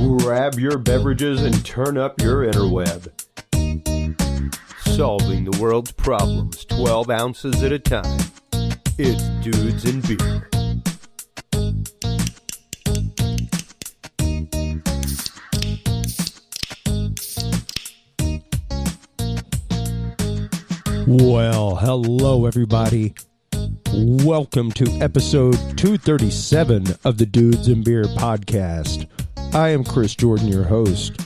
Grab your beverages and turn up your interweb. Solving the world's problems 12 ounces at a time. It's Dudes and Beer. Well, hello everybody. Welcome to episode 237 of the Dudes and Beer podcast. I am Chris Jordan, your host.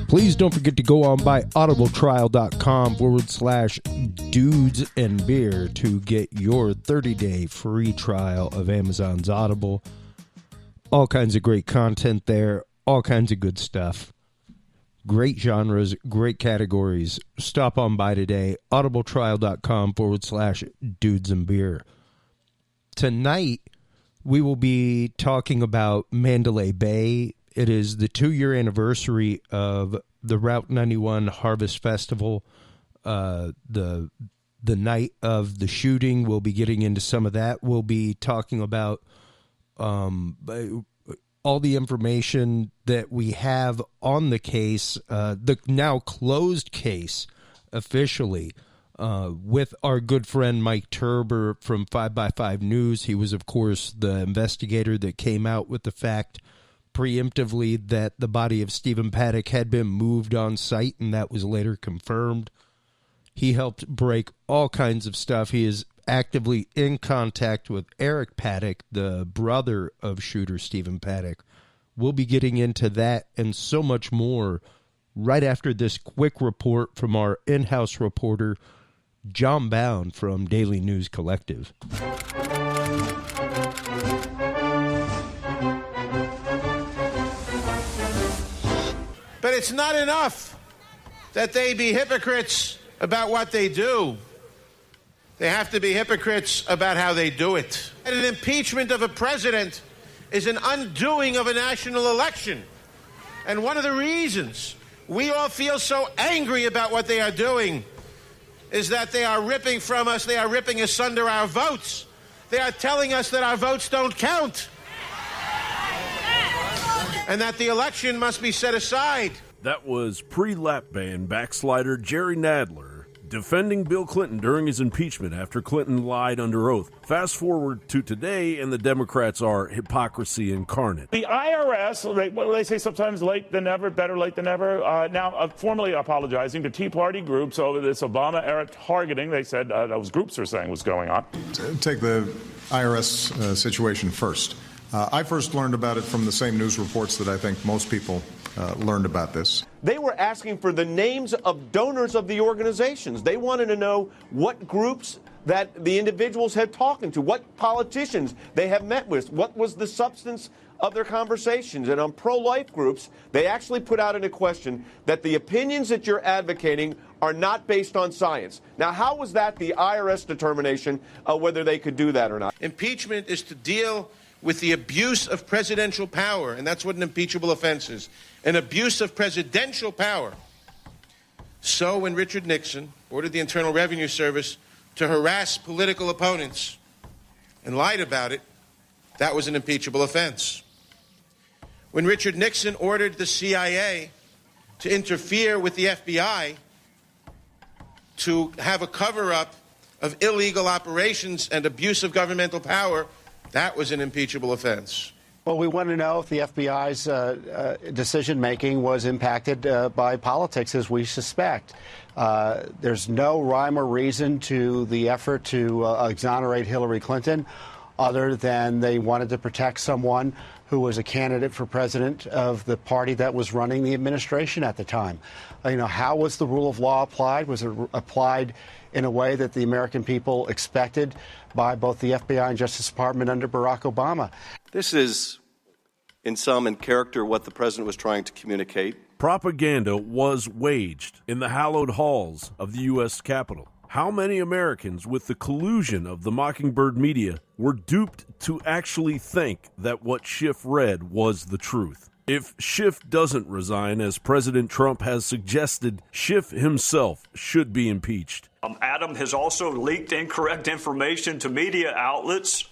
Please don't forget to go on by audibletrial.com/dudes and beer to get your 30-day free trial of Amazon's Audible. All kinds of great content there, all kinds of good stuff. Great genres, great categories. Stop on by today, audibletrial.com/dudes and beer. Tonight, we will be talking about Mandalay Bay. It is the 2-year anniversary of the Route 91 Harvest Festival. The night of the shooting, we'll be getting into some of that. We'll be talking about all the information that we have on the case, the now closed case officially, with our good friend Mike Turber from 5x5 News. He was, of course, the investigator that came out with the fact preemptively that the body of Stephen Paddock had been moved on site, and that was later confirmed. He helped break all kinds of stuff. He is actively in contact with Eric Paddock, the brother of shooter Stephen Paddock. We'll be getting into that and so much more right after this quick report from our in-house reporter, John Bound from Daily News Collective. But it's not enough that they be hypocrites about what they do. They have to be hypocrites about how they do it. And an impeachment of a president is an undoing of a national election. And one of the reasons we all feel so angry about what they are doing is that they are ripping from us, they are ripping asunder our votes. They are telling us that our votes don't count. And that the election must be set aside. That was pre-lap ban backslider Jerry Nadler defending Bill Clinton during his impeachment after Clinton lied under oath. Fast forward to today, and the Democrats are hypocrisy incarnate. The IRS, they say sometimes late than never, better late than never, now formally apologizing to Tea Party groups over this Obama-era targeting. They said those groups are saying was going on. Take the IRS situation first. I first learned about it from the same news reports that I think most people learned about this. They were asking for the names of donors of the organizations. They wanted to know what groups that the individuals had talked to, what politicians they have met with, what was the substance of their conversations. And on pro-life groups, they actually put out in a question that the opinions that you're advocating are not based on science. Now, how was that the IRS determination whether they could do that or not? Impeachment is to deal with the abuse of presidential power, and that's what an impeachable offense is, an abuse of presidential power. So when Richard Nixon ordered the Internal Revenue Service to harass political opponents and lied about it, that was an impeachable offense. When Richard Nixon ordered the CIA to interfere with the FBI to have a cover-up of illegal operations and abuse of governmental power, that was an impeachable offense. Well, we want to know if the FBI's decision-making was impacted by politics, as we suspect. There's no rhyme or reason to the effort to exonerate Hillary Clinton, other than they wanted to protect someone who was a candidate for president of the party that was running the administration at the time. How was the rule of law applied? Was it applied in a way that the American people expected by both the FBI and Justice Department under Barack Obama? This is, in sum and character, what the president was trying to communicate. Propaganda was waged in the hallowed halls of the U.S. Capitol. How many Americans, with the collusion of the Mockingbird media, were duped to actually think that what Schiff read was the truth? If Schiff doesn't resign, as President Trump has suggested, Schiff himself should be impeached. Adam has also leaked incorrect information to media outlets.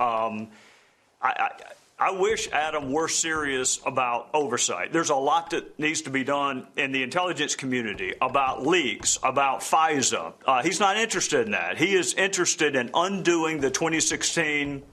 I wish, Adam, we're serious about oversight. There's a lot that needs to be done in the intelligence community about leaks, about FISA. He's not interested in that. He is interested in undoing the 2016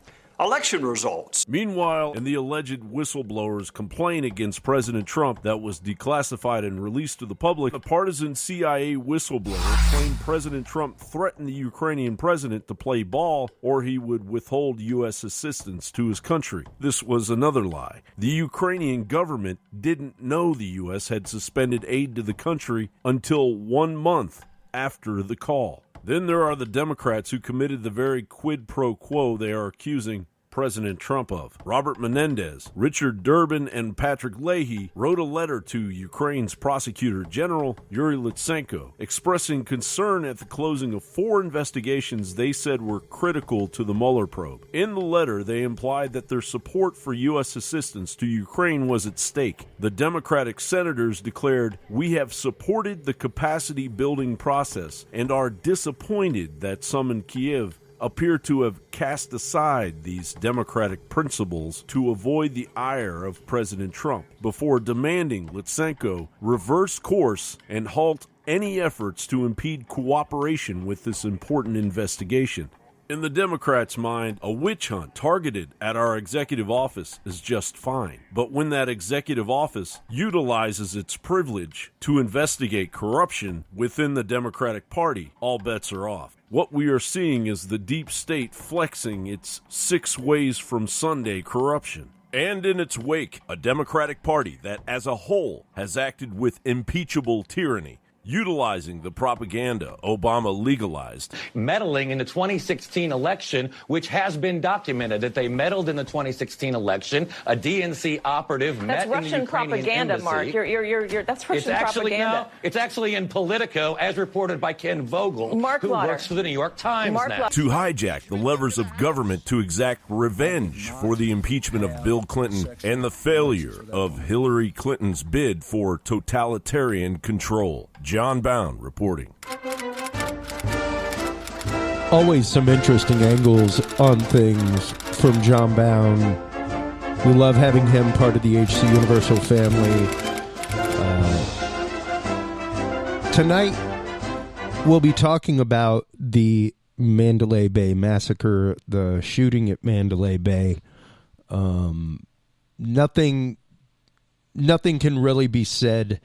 election results. Meanwhile, in the alleged whistleblower's complaint against President Trump that was declassified and released to the public, a partisan CIA whistleblower claimed President Trump threatened the Ukrainian president to play ball or he would withhold U.S. assistance to his country. This was another lie. The Ukrainian government didn't know the U.S. had suspended aid to the country until 1 month after the call. Then there are the Democrats who committed the very quid pro quo they are accusing President Trump of. Robert Menendez, Richard Durbin, and Patrick Leahy wrote a letter to Ukraine's Prosecutor General, Yuri Lutsenko, expressing concern at the closing of 4 investigations they said were critical to the Mueller probe. In the letter, they implied that their support for U.S. assistance to Ukraine was at stake. The Democratic senators declared, "We have supported the capacity-building process and are disappointed that some in Kiev appear to have cast aside these democratic principles to avoid the ire of President Trump," before demanding Lutsenko reverse course and halt any efforts to impede cooperation with this important investigation. In the Democrats' mind, a witch hunt targeted at our executive office is just fine. But when that executive office utilizes its privilege to investigate corruption within the Democratic Party, all bets are off. What we are seeing is the deep state flexing its 6 ways from Sunday corruption. And in its wake, a Democratic Party that as a whole has acted with impeachable tyranny, utilizing the propaganda Obama legalized. Meddling in the 2016 election, which has been documented that they meddled in the 2016 election. A DNC operative met in the Ukrainian propaganda, embassy. Mark. That's Russian propaganda. No, it's actually in Politico, as reported by Ken Vogel, who works for the New York Times now. To hijack the levers of government to exact revenge for the impeachment of Bill Clinton and the failure of Hillary Clinton's bid for totalitarian control. John Bound reporting. Always some interesting angles on things from John Bound. We love having him part of the HC Universal family. Tonight, we'll be talking about the Mandalay Bay Massacre, the shooting at Mandalay Bay. Nothing can really be said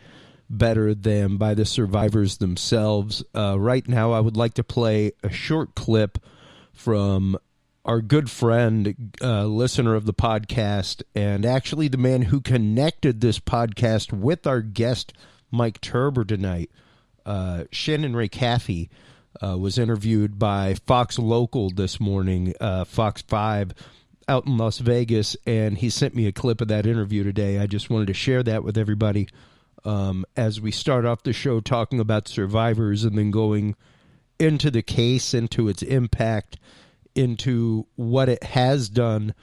better than by the survivors themselves. Right now, I would like to play a short clip from our good friend, listener of the podcast, and actually the man who connected this podcast with our guest, Mike Turber, tonight. Shannon Ray Caffey was interviewed by Fox Local this morning, Fox 5, out in Las Vegas, and he sent me a clip of that interview today. I just wanted to share that with everybody. As we start off the show talking about survivors and then going into the case, into its impact, into what it has done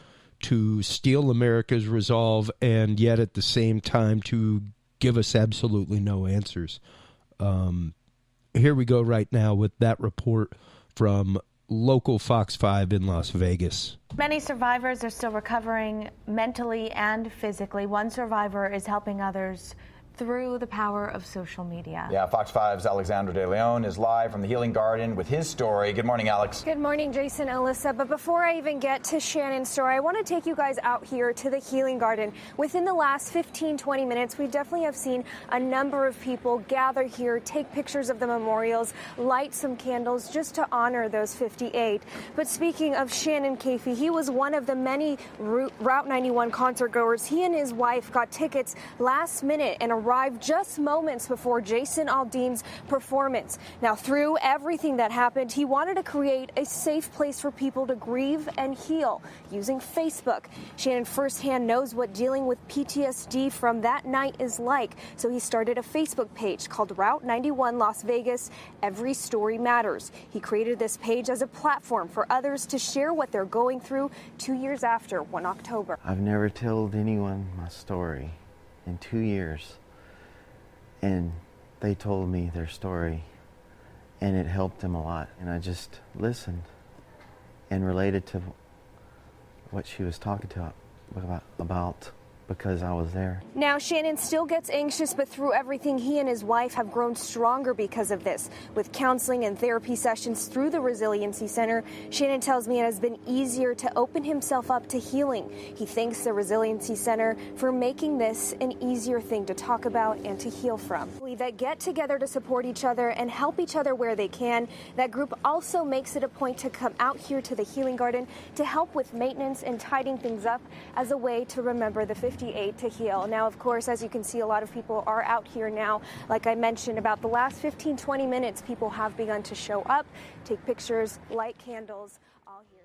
to steel America's resolve, and yet at the same time to give us absolutely no answers. Here we go right now with that report from local Fox 5 in Las Vegas. Many survivors are still recovering mentally and physically. One survivor is helping others through the power of social media. Yeah, Fox 5's Alexandra De Leon is live from the Healing Garden with his story. Good morning, Alex. Good morning, Jason and Alyssa. But before I even get to Shannon's story, I want to take you guys out here to the Healing Garden. Within the last 15, 20 minutes, we definitely have seen a number of people gather here, take pictures of the memorials, light some candles just to honor those 58. But speaking of Shannon Caffey, he was one of the many Route 91 concert goers. He and his wife got tickets last minute and arrived just moments before Jason Aldean's performance. Now, through everything that happened, he wanted to create a safe place for people to grieve and heal using Facebook. Shannon firsthand knows what dealing with PTSD from that night is like, so he started a Facebook page called Route 91 Las Vegas, Every Story Matters. He created this page as a platform for others to share what they're going through 2 years after 1 October. I've never told anyone my story in 2 years. And they told me their story, and it helped them a lot. And I just listened and related to what she was talking about because I was there. Now, Shannon still gets anxious, but through everything, he and his wife have grown stronger because of this. With counseling and therapy sessions through the Resiliency Center, Shannon tells me it has been easier to open himself up to healing. He thanks the Resiliency Center for making this an easier thing to talk about and to heal from. That get together to support each other and help each other where they can. That group also makes it a point to come out here to the Healing Garden to help with maintenance and tidying things up as a way to remember the 58 to heal. Now, of course, as you can see, a lot of people are out here now. Like I mentioned, about the last 15-20 minutes, people have begun to show up, take pictures, light candles, all here.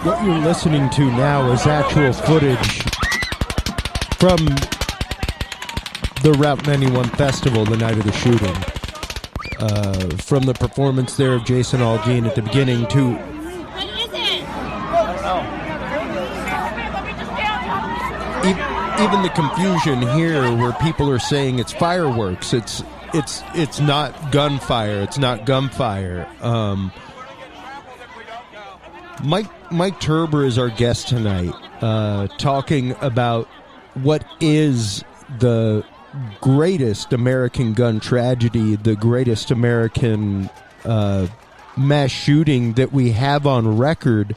What you're listening to now is actual footage from the Route 91 Festival the night of the shooting. From the performance there of Jason Aldean at the beginning to even the confusion here where people are saying it's fireworks. It's not gunfire. It's not gunfire. Mike Turber is our guest tonight, talking about what is the greatest American gun tragedy, the greatest American mass shooting that we have on record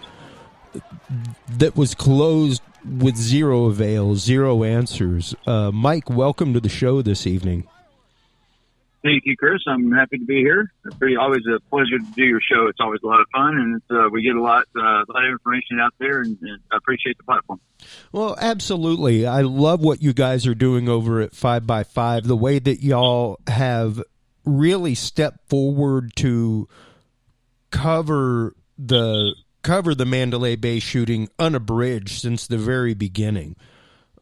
that was closed with zero avail, zero answers. Mike, welcome to the show this evening. Thank you, Chris. I'm happy to be here. It's always a pleasure to do your show. It's always a lot of fun, and we get a lot of information out there, and I appreciate the platform. Well, absolutely. I love what you guys are doing over at 5x5, the way that y'all have really stepped forward to cover the Mandalay Bay shooting unabridged since the very beginning.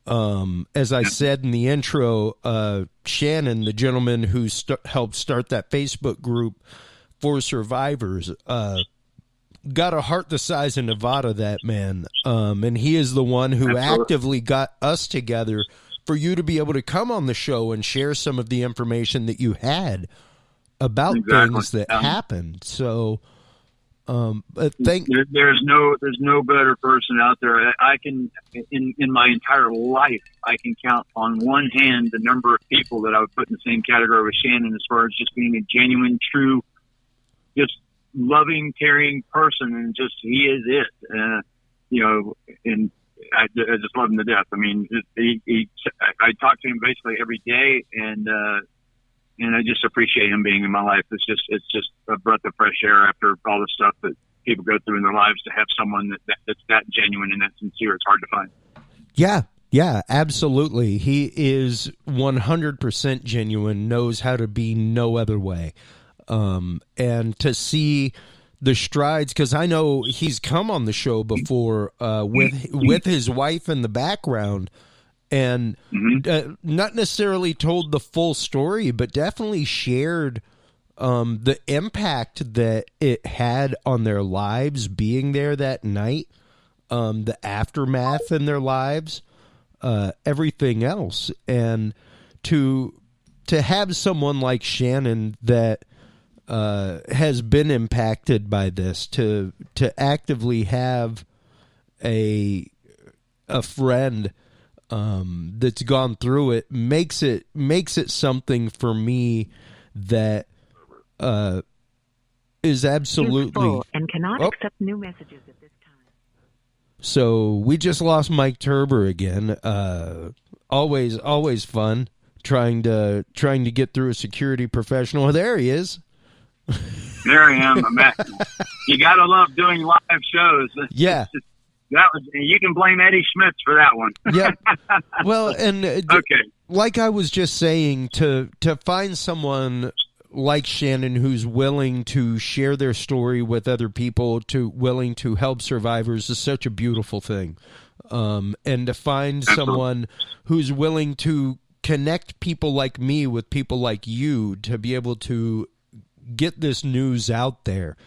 As I said in the intro, Shannon, the gentleman who helped start that Facebook group for survivors, got a heart the size of Nevada, that man. And he is the one who actively got us together for you to be able to come on the show and share some of the information that you had about things that happened. So, there's no better person out there. I can, in my entire life, I can count on one hand the number of people that I would put in the same category with Shannon as far as just being a genuine, true, just loving, caring person, and just he is it. And I just love him to death. I mean, I talk to him basically every day, and I just appreciate him being in my life. It's just a breath of fresh air after all the stuff that people go through in their lives. To have someone that's that genuine and that sincere, it's hard to find. Yeah, absolutely. He is 100% genuine, knows how to be no other way. And to see the strides, because I know he's come on the show before with his wife in the background, and not necessarily told the full story, but definitely shared the impact that it had on their lives being there that night, the aftermath in their lives, everything else. And to have someone like Shannon that has been impacted by this, to actively have a friend that's gone through it makes it something for me that is absolutely and cannot accept new messages at this time. So we just lost Mike Turber again. Always fun trying to get through a security professional. There he is. There I am. You gotta love doing live shows. Yeah. You can blame Eddie Schmitz for that one. Yeah. Well, and okay, like I was just saying, to find someone like Shannon who's willing to share their story with other people, willing to help survivors, is such a beautiful thing. And to find someone who's willing to connect people like me with people like you to be able to get this news out there.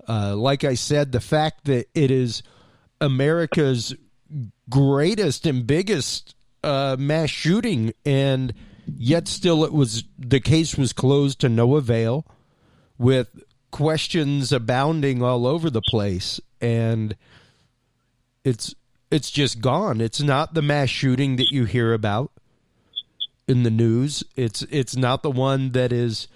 Like I said, the fact that it is America's greatest and biggest mass shooting, and Yet still, the case was closed to no avail, with questions abounding all over the place, and it's just gone. It's not the mass shooting that you hear about in the news. It's not the one that is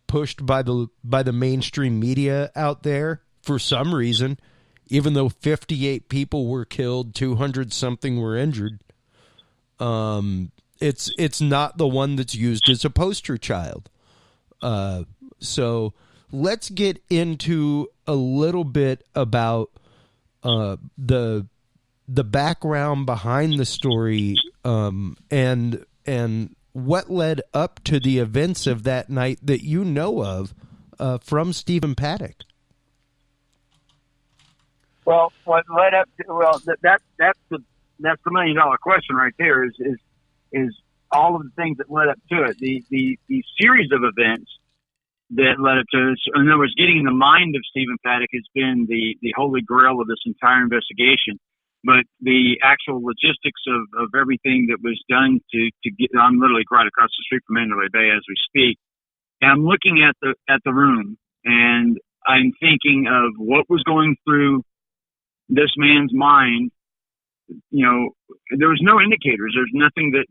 pushed by the mainstream media out there for some reason, even though 58 people were killed, 200 something were injured. It's not the one that's used as a poster child. So let's get into a little bit about the background behind the story, and what led up to the events of that night that you know of from Stephen Paddock. Well, what led up to, that's the $1 million question right there is all of the things that led up to it. The series of events that led up to it. In other words, getting in the mind of Stephen Paddock has been the holy grail of this entire investigation. But the actual logistics of everything that was done to get, I'm literally right across the street from Mandalay Bay as we speak. And I'm looking at the room, and I'm thinking of what was going through this man's mind. You know, there was no indicators. There's nothing that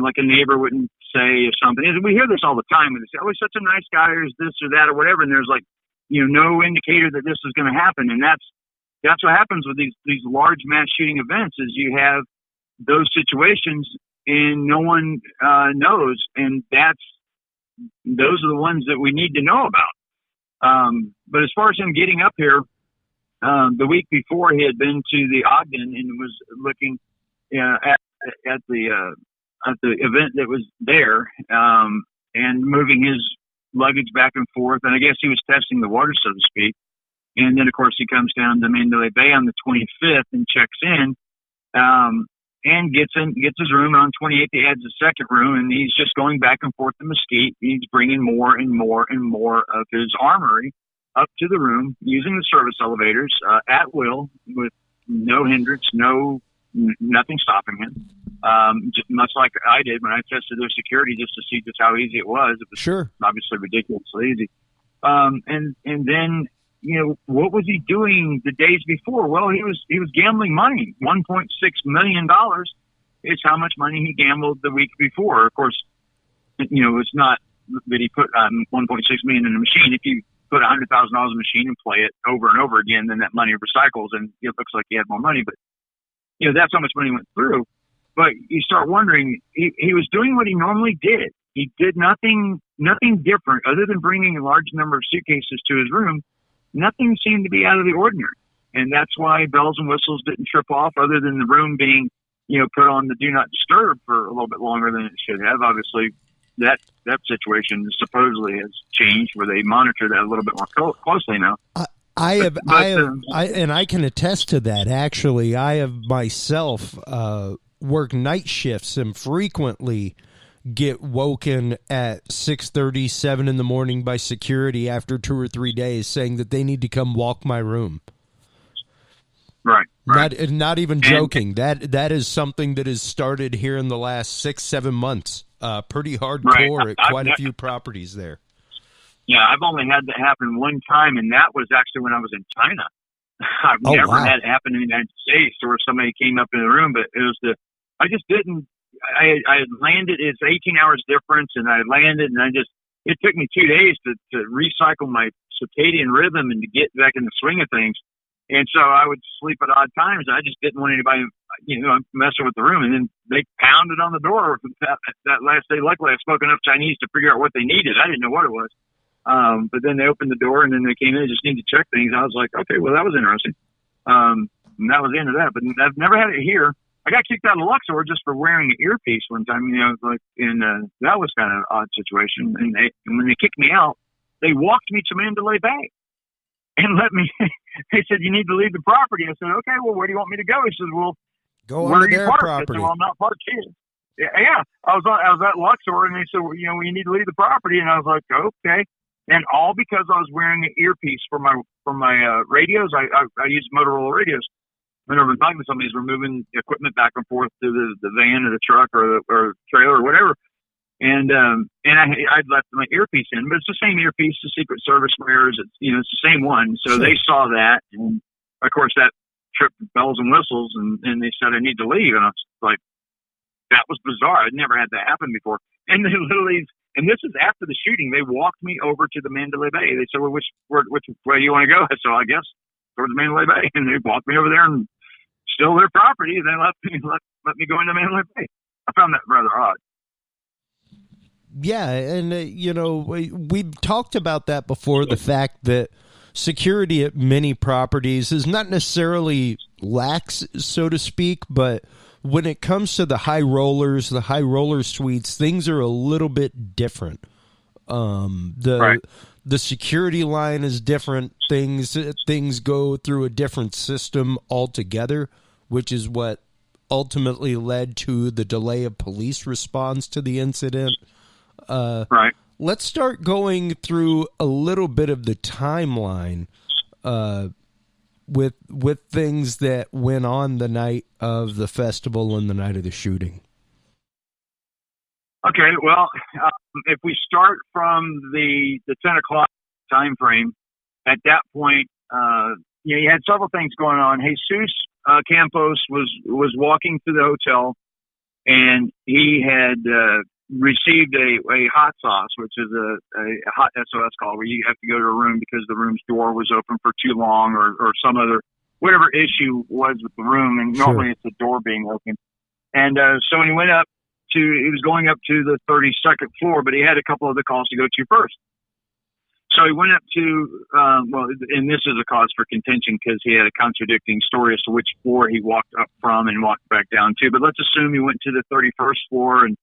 like a neighbor wouldn't say or something. And we hear this all the time when they say, "Oh, he's such a nice guy," or "this or that," or whatever. And there's no indicator that this is going to happen. And that's what happens with these large mass shooting events. Is you have those situations and no one knows, and those are the ones that we need to know about. But as far as him getting up here. The week before, he had been to the Ogden and was looking at the event that was there, and moving his luggage back and forth. And I guess he was testing the water, so to speak. And then, of course, he comes down to Mandalay Bay on the 25th and checks in, and gets his room. And on 28th, he adds a second room, and he's just going back and forth to Mesquite. He's bringing more and more and more of his armory up to the room using the service elevators at will, with no hindrance, nothing stopping him. Just much like I did when I tested their security just to see just how easy it was. It was sure, obviously ridiculously easy. And then, what was he doing the days before? Well, he was gambling money. $1.6 million is how much money he gambled the week before. Of course, it's not that he put $1.6 million in a machine. If you put $100,000 in a machine and play it over and over again, then that money recycles and it looks like he had more money. But, that's how much money went through. But you start wondering, he was doing what he normally did. He did nothing different other than bringing a large number of suitcases to his room. Nothing seemed to be out of the ordinary. And that's why bells and whistles didn't trip off, other than the room being, put on the do not disturb for a little bit longer than it should have. Obviously, that situation supposedly has changed, where they monitor that a little bit more closely now. And I can attest to that. Actually, I have myself worked night shifts and frequently get woken at 6:30, 7 in the morning by security after 2 or 3 days, saying that they need to come walk my room. Right. Not even joking. That is something that has started here in the last 6-7 months. Pretty hardcore at quite a few properties there. Yeah, I've only had that happen one time, and that was actually when I was in China. I've never had it happen in the United States, where somebody came up in the room, but it was I just didn't. I had landed. It's 18 hours difference, and I landed, and it took me 2 days to recycle my circadian rhythm and to get back in the swing of things. And so I would sleep at odd times. I just didn't want anybody, messing with the room. And then they pounded on the door that last day. Luckily, I spoke enough Chinese to figure out what they needed. I didn't know what it was. But then they opened the door, and then they came in and just need to check things. I was like, okay, well, that was interesting. And that was the end of that. But I've never had it here. I got kicked out of Luxor just for wearing an earpiece one time. That was kind of an odd situation. And when they kicked me out, they walked me to Mandalay Bay and let me. They said, "You need to leave the property." I said, "Okay, well, where do you want me to go?" He said, "Well, go where on are you their parked?" property. I said, "Well, I'm not parked here." Yeah. I was at Luxor, and they said, "Well, you need to leave the property." And I was like, "Okay." And all because I was wearing an earpiece for my radios. I use Motorola radios. Whenever I'm talking to somebody, we're moving equipment back and forth to the van or the truck or trailer or whatever. And I'd left my earpiece in, but it's the same earpiece the Secret Service wears. It's the same one. So they saw that, and of course that tripped bells and whistles, and they said I need to leave, and I was like, that was bizarre. I'd never had that happen before. And they literally, and this is after the shooting, they walked me over to the Mandalay Bay. They said, well, which way do you want to go? So I guess towards Mandalay Bay, and they walked me over there and stole their property, and they let me go into Mandalay Bay. I found that rather odd. Yeah, and we've talked about that before, the fact that security at many properties is not necessarily lax, so to speak, but when it comes to the high roller suites, things are a little bit different. The security line is different. Things go through a different system altogether, which is what ultimately led to the delay of police response to the incident. Let's start going through a little bit of the timeline with things that went on the night of the festival and the night of the shooting. Okay, well, if we start from the 10 o'clock time frame, at that point, you had several things going on. Jesus Campos was walking through the hotel, and he had received a hot sauce, which is a hot SOS call, where you have to go to a room because the room's door was open for too long, or some other, whatever issue was with the room, and normally it's the door being open. And so when he went up he was going up to the 32nd floor, but he had a couple other calls to go to first. So he went up to, and this is a cause for contention because he had a contradicting story as to which floor he walked up from and walked back down to. But let's assume he went to the 31st floor and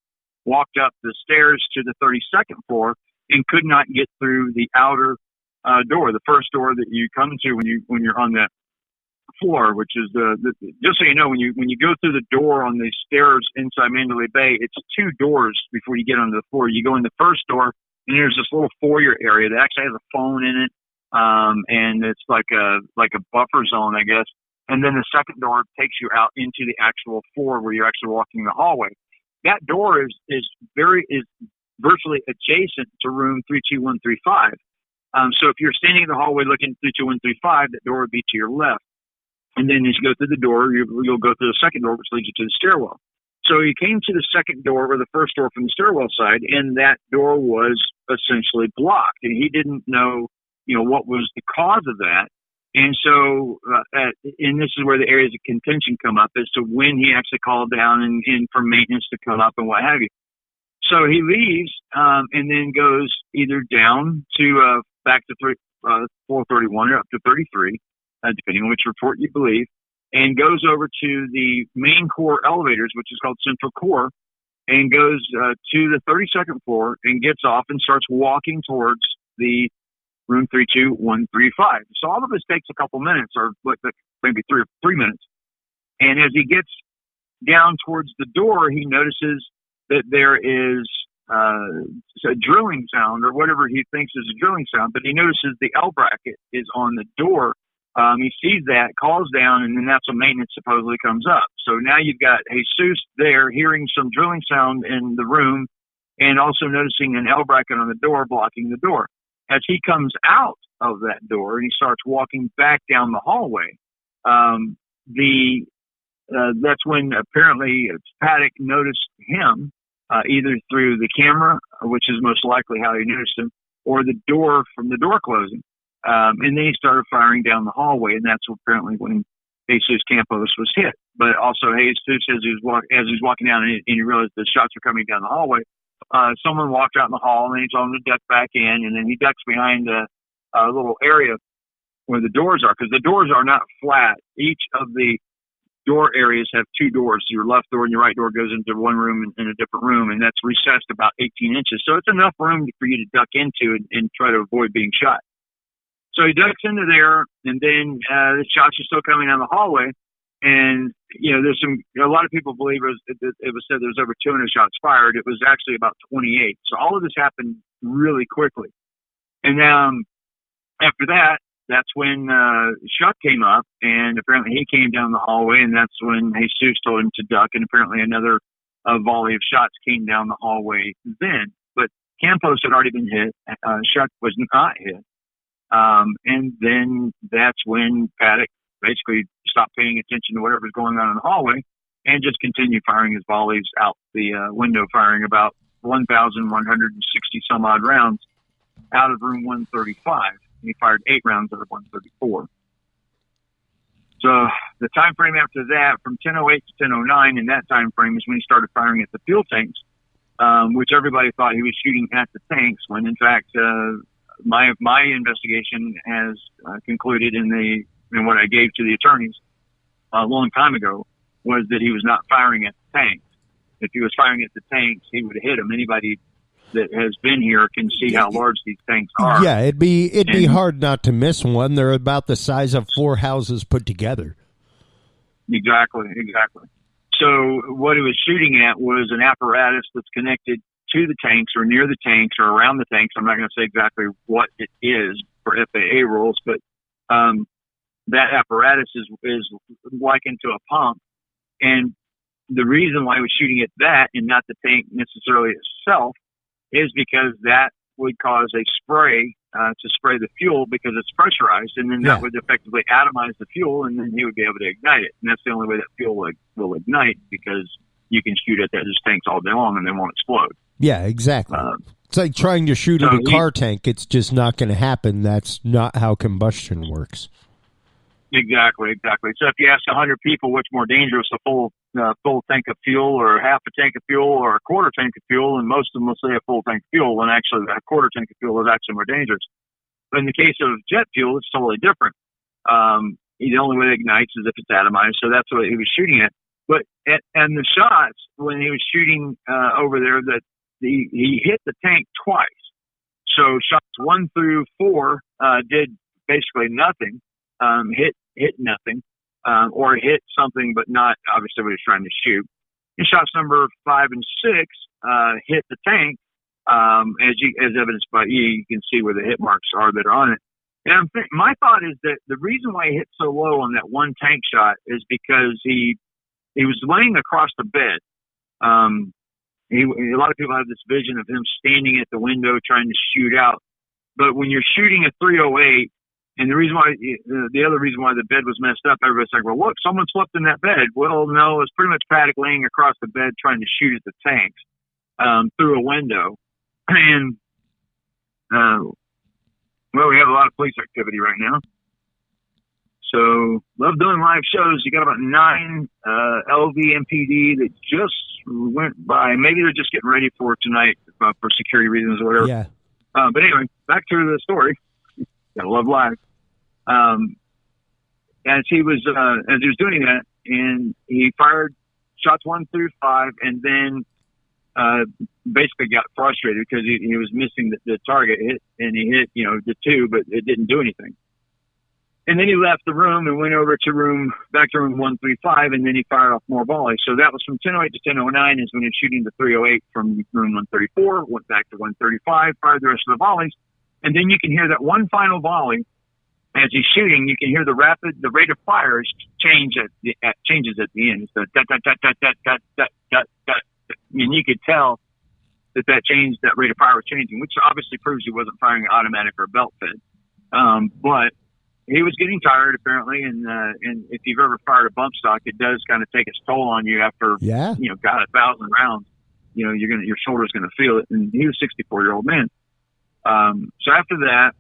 walked up the stairs to the 32nd floor and could not get through the outer door, the first door that you come to when you're on that floor, which is just so you know, when you go through the door on the stairs inside Mandalay Bay, it's two doors before you get onto the floor. You go in the first door, and there's this little foyer area that actually has a phone in it, and it's like a buffer zone, I guess. And then the second door takes you out into the actual floor where you're actually walking the hallway. That door is virtually adjacent to room 32135. So if you're standing in the hallway looking at 32135, that door would be to your left. And then as you go through the door, you'll go through the second door, which leads you to the stairwell. So he came to the second door, or the first door from the stairwell side, and that door was essentially blocked. And he didn't know, what was the cause of that. And so, and this is where the areas of contention come up as to when he actually called down and for maintenance to come up and what have you. So he leaves, and then goes either down to, back to 431 or up to 33. Depending on which report you believe, and goes over to the main core elevators, which is called Central Core, and goes to the 32nd floor and gets off and starts walking towards the room 32135. So all of this takes a couple minutes, or maybe 3 minutes. And as he gets down towards the door, he notices that there is a drilling sound, or whatever he thinks is a drilling sound, but he notices the L bracket is on the door. He sees that, calls down, and then that's when maintenance supposedly comes up. So now you've got Jesus there hearing some drilling sound in the room and also noticing an L bracket on the door blocking the door. As he comes out of that door and he starts walking back down the hallway, that's when apparently Paddock noticed him, either through the camera, which is most likely how he noticed him, or the door from the door closing. And then he started firing down the hallway, and that's apparently when Jesus Campos was hit. But also, Jesus, as he was walking down and he realized the shots were coming down the hallway, someone walked out in the hall, and then he told him to duck back in, and then he ducks behind a little area where the doors are, because the doors are not flat. Each of the door areas have two doors. Your left door and your right door goes into one room and in a different room, and that's recessed about 18 inches. So it's enough room for you to duck into and try to avoid being shot. So he ducks into there, and then the shots are still coming down the hallway. And, there's a lot of people believe it was said there was over 200 shots fired. It was actually about 28. So all of this happened really quickly. And after that, that's when Shuck came up, and apparently he came down the hallway, and that's when Jesus told him to duck, and apparently another a volley of shots came down the hallway then. But Campos had already been hit. Shuck was not hit. And then that's when Paddock basically stopped paying attention to whatever was going on in the hallway and just continued firing his volleys out the window, firing about 1,160 some odd rounds out of room 135. And he fired 8 rounds out of 134. So the time frame after that, from 10:08 to 10:09, in that time frame is when he started firing at the fuel tanks, which everybody thought he was shooting at the tanks, when in fact my investigation has concluded in what I gave to the attorneys a long time ago was that he was not firing at the tanks. If he was firing at the tanks, he would have hit them. Anybody that has been here can see how large these tanks are. Yeah, it'd be hard not to miss one. They're about the size of 4 houses put together. Exactly. So what he was shooting at was an apparatus that's connected to the tanks or near the tanks or around the tanks. I'm not going to say exactly what it is for FAA rules, but that apparatus is likened to a pump. And the reason why he was shooting at that and not the tank necessarily itself is because that would cause a spray to spray the fuel because it's pressurized, and then that would effectively atomize the fuel, and then he would be able to ignite it. And that's the only way that fuel will ignite, because you can shoot at those tanks all day long and they won't explode. Yeah, exactly. It's like trying to shoot at a car tank. It's just not going to happen. That's not how combustion works. Exactly. So if you ask 100 people what's more dangerous, a full tank of fuel or half a tank of fuel or a quarter tank of fuel, and most of them will say a full tank of fuel, when actually a quarter tank of fuel is actually more dangerous. But in the case of jet fuel, it's totally different. The only way it ignites is if it's atomized, so that's what he was shooting at. But and the shots, when he was shooting over there, that he hit the tank twice. So shots 1 through 4 did basically nothing. Hit nothing, or hit something, but not obviously what he was trying to shoot. And shots number 5 and 6 hit the tank, as evidenced by you can see where the hit marks are that are on it. And my thought is that the reason why he hit so low on that one tank shot is because he was laying across the bed. A lot of people have this vision of him standing at the window trying to shoot out, but when you're shooting a 308. And the other reason why the bed was messed up, everybody's like, well, look, someone slept in that bed. Well, no, it's pretty much Paddock laying across the bed trying to shoot at the tanks through a window. And, we have a lot of police activity right now. So, love doing live shows. You got about 9 LVMPD that just went by. Maybe they're just getting ready for tonight for security reasons or whatever. Yeah. But anyway, back to the story. Gotta love live. As he was doing that, and he fired shots 1 through 5, and then basically got frustrated because he was missing the target hit, and he hit the 2, but it didn't do anything. And then he left the room and went over to back to room 135, and then he fired off more volleys. So that was from 10:08 to 10:09 is when he was shooting the 308 from room 134, went back to 135, fired the rest of the volleys. And then you can hear that one final volley as he's shooting. You can hear the rate of fire changes at the end. It's the dot, dot, dot, dot, dot, dot, dot, dot, dot. And you could tell that rate of fire was changing, which obviously proves he wasn't firing automatic or belt fed. But he was getting tired apparently, and if you've ever fired a bump stock, it does kind of take its toll on you after 1,000 rounds. Your shoulder's gonna feel it. And he was a 64-year-old man. So after that,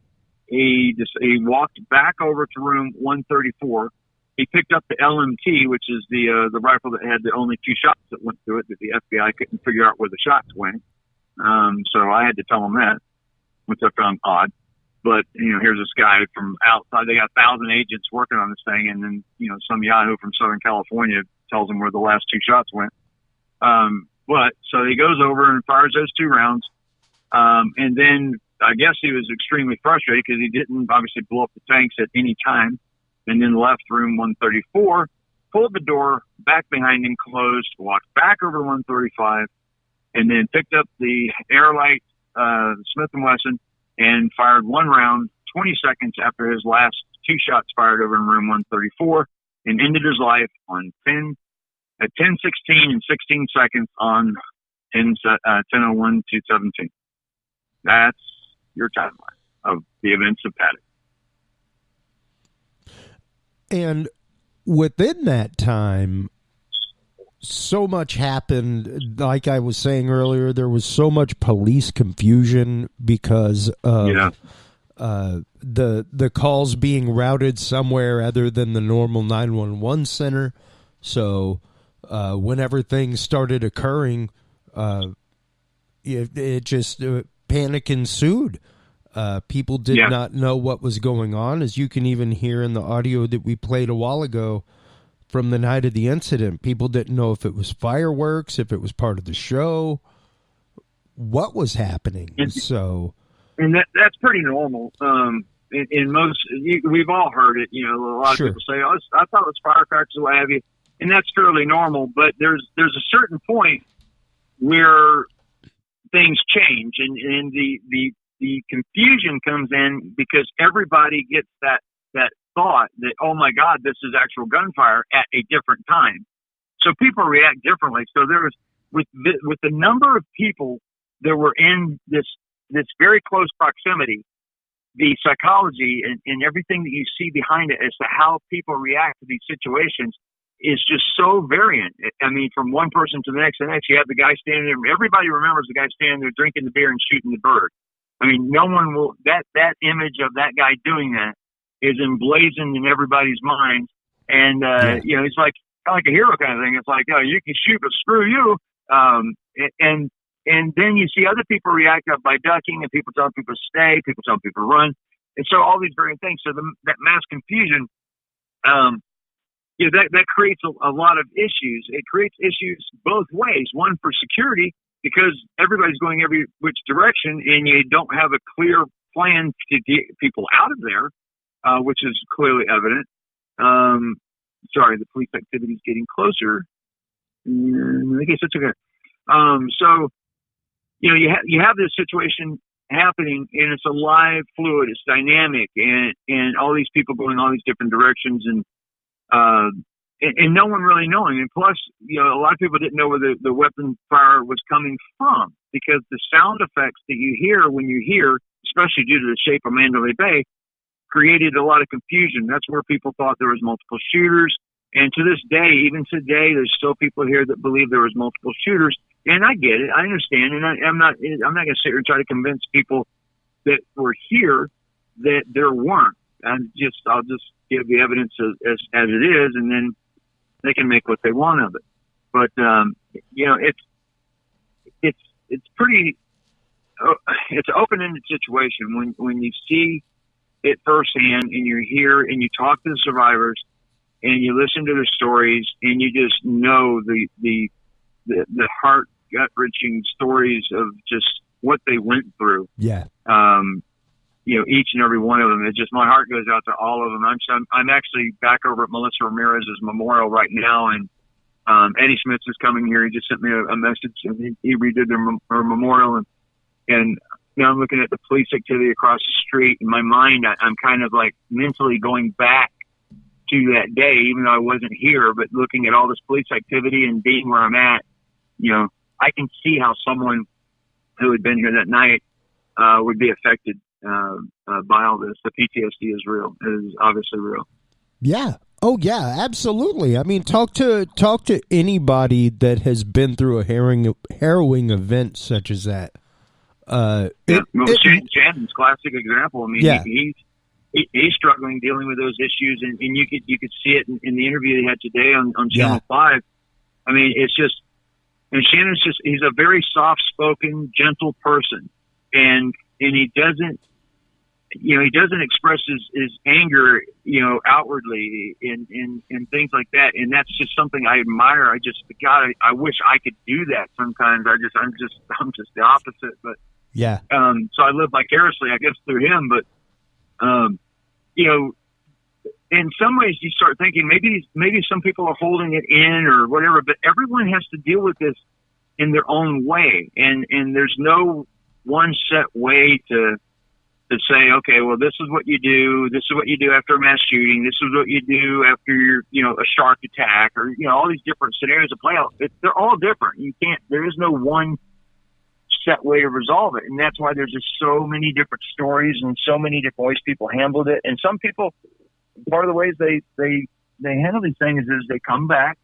he walked back over to room 134. He picked up the LMT, which is the rifle that had the only 2 shots that went through it, that the FBI couldn't figure out where the shots went. So I had to tell him that, which I found odd. But, here's this guy from outside. They got 1,000 agents working on this thing. And then, some yahoo from Southern California tells him where the last 2 shots went. But so he goes over and fires those 2 rounds. And then I guess he was extremely frustrated because he didn't obviously blow up the tanks at any time. And then left room 134, pulled the door back behind him, closed, walked back over to 135, and then picked up the Airlight Smith & Wesson and fired 1 round 20 seconds after his last 2 shots fired over in room 134 and ended his life on at 10:16 and 16 seconds on 10:01/2/17. That's your timeline of the events of Paddock. And within that time, so much happened. Like I was saying earlier, there was so much police confusion because of the calls being routed somewhere other than the normal 911 center. So whenever things started occurring, it just panic ensued. People did not know what was going on, as you can even hear in the audio that we played a while ago from the night of the incident. People didn't know if it was fireworks, if it was part of the show, what was happening. And that's pretty normal. In most, we've all heard it. You know, a lot of people say, "Oh, I thought it was firecrackers," or what have you, and that's fairly normal. But there's a certain point where things change, and the confusion comes in because everybody gets that thought that, oh my God, this is actual gunfire at a different time. So people react differently. So there was, with the number of people that were in this very close proximity, the psychology and everything that you see behind it as to how people react to these situations is just so variant. I mean, from one person to the next, you have the guy standing there. Everybody remembers the guy standing there drinking the beer and shooting the bird. I mean, no one will, that image of that guy doing that is emblazoned in everybody's mind. And, you know, it's like a hero kind of thing. It's like, oh, you can shoot, but screw you. And then you see other people react up by ducking, and people tell people to stay, people tell people to run. And so all these various things. So that mass confusion, you know, that creates a lot of issues. It creates issues both ways. One, for security, because everybody's going every which direction, and you don't have a clear plan to get people out of there, which is clearly evident. Sorry, the police activity is getting closer. I guess it's okay. So, you know, you have this situation happening, and it's a live, fluid, it's dynamic, and all these people going all these different directions, and no one really knowing. And plus, you know, a lot of people didn't know where the weapon fire was coming from, because the sound effects that you hear when you hear, especially due to the shape of Mandalay Bay, created a lot of confusion. That's where people thought there was multiple shooters. And to this day, even today, there's still people here that believe there was multiple shooters. And I get it. I understand. And I'm not going to sit here and try to convince people that were here that there weren't. I'll just give the evidence as it is, and then they can make what they want of it. But, you know, it's pretty, it's an open-ended situation when you see it firsthand, and you're here and you talk to the survivors and you listen to their stories, and you just know the heart gut-wrenching stories of just what they went through. Yeah. You know, each and every one of them. It's just, my heart goes out to all of them. I'm actually back over at Melissa Ramirez's memorial right now, and Eddie Smith is coming here. He just sent me a message, and he redid her memorial, and now I'm looking at the police activity across the street. In my mind, I'm kind of like mentally going back to that day, even though I wasn't here, but looking at all this police activity and being where I'm at, you know, I can see how someone who had been here that night would be affected by all this. The PTSD is real. It is obviously real. Yeah. Oh yeah, absolutely. I mean, talk to anybody that has been through a harrowing event such as that. Shannon's classic example. I mean, he's struggling dealing with those issues, and you could see it in the interview they had today on Channel 5. I mean, it's just, and Shannon's he's a very soft-spoken, gentle person, and he doesn't express his anger, you know, outwardly in things like that. And that's just something I admire. I wish I could do that sometimes. I'm just the opposite, but yeah. So I live vicariously, I guess, through him, but, you know, in some ways you start thinking maybe some people are holding it in or whatever, but everyone has to deal with this in their own way. And there's no one set way to to say, okay, well, this is what you do. This is what you do after a mass shooting. This is what you do after a shark attack, or, all these different scenarios that play out. They're all different. There is no one set way to resolve it. And that's why there's just so many different stories and so many different ways people handled it. And some people, part of the ways they handle these things is they come back,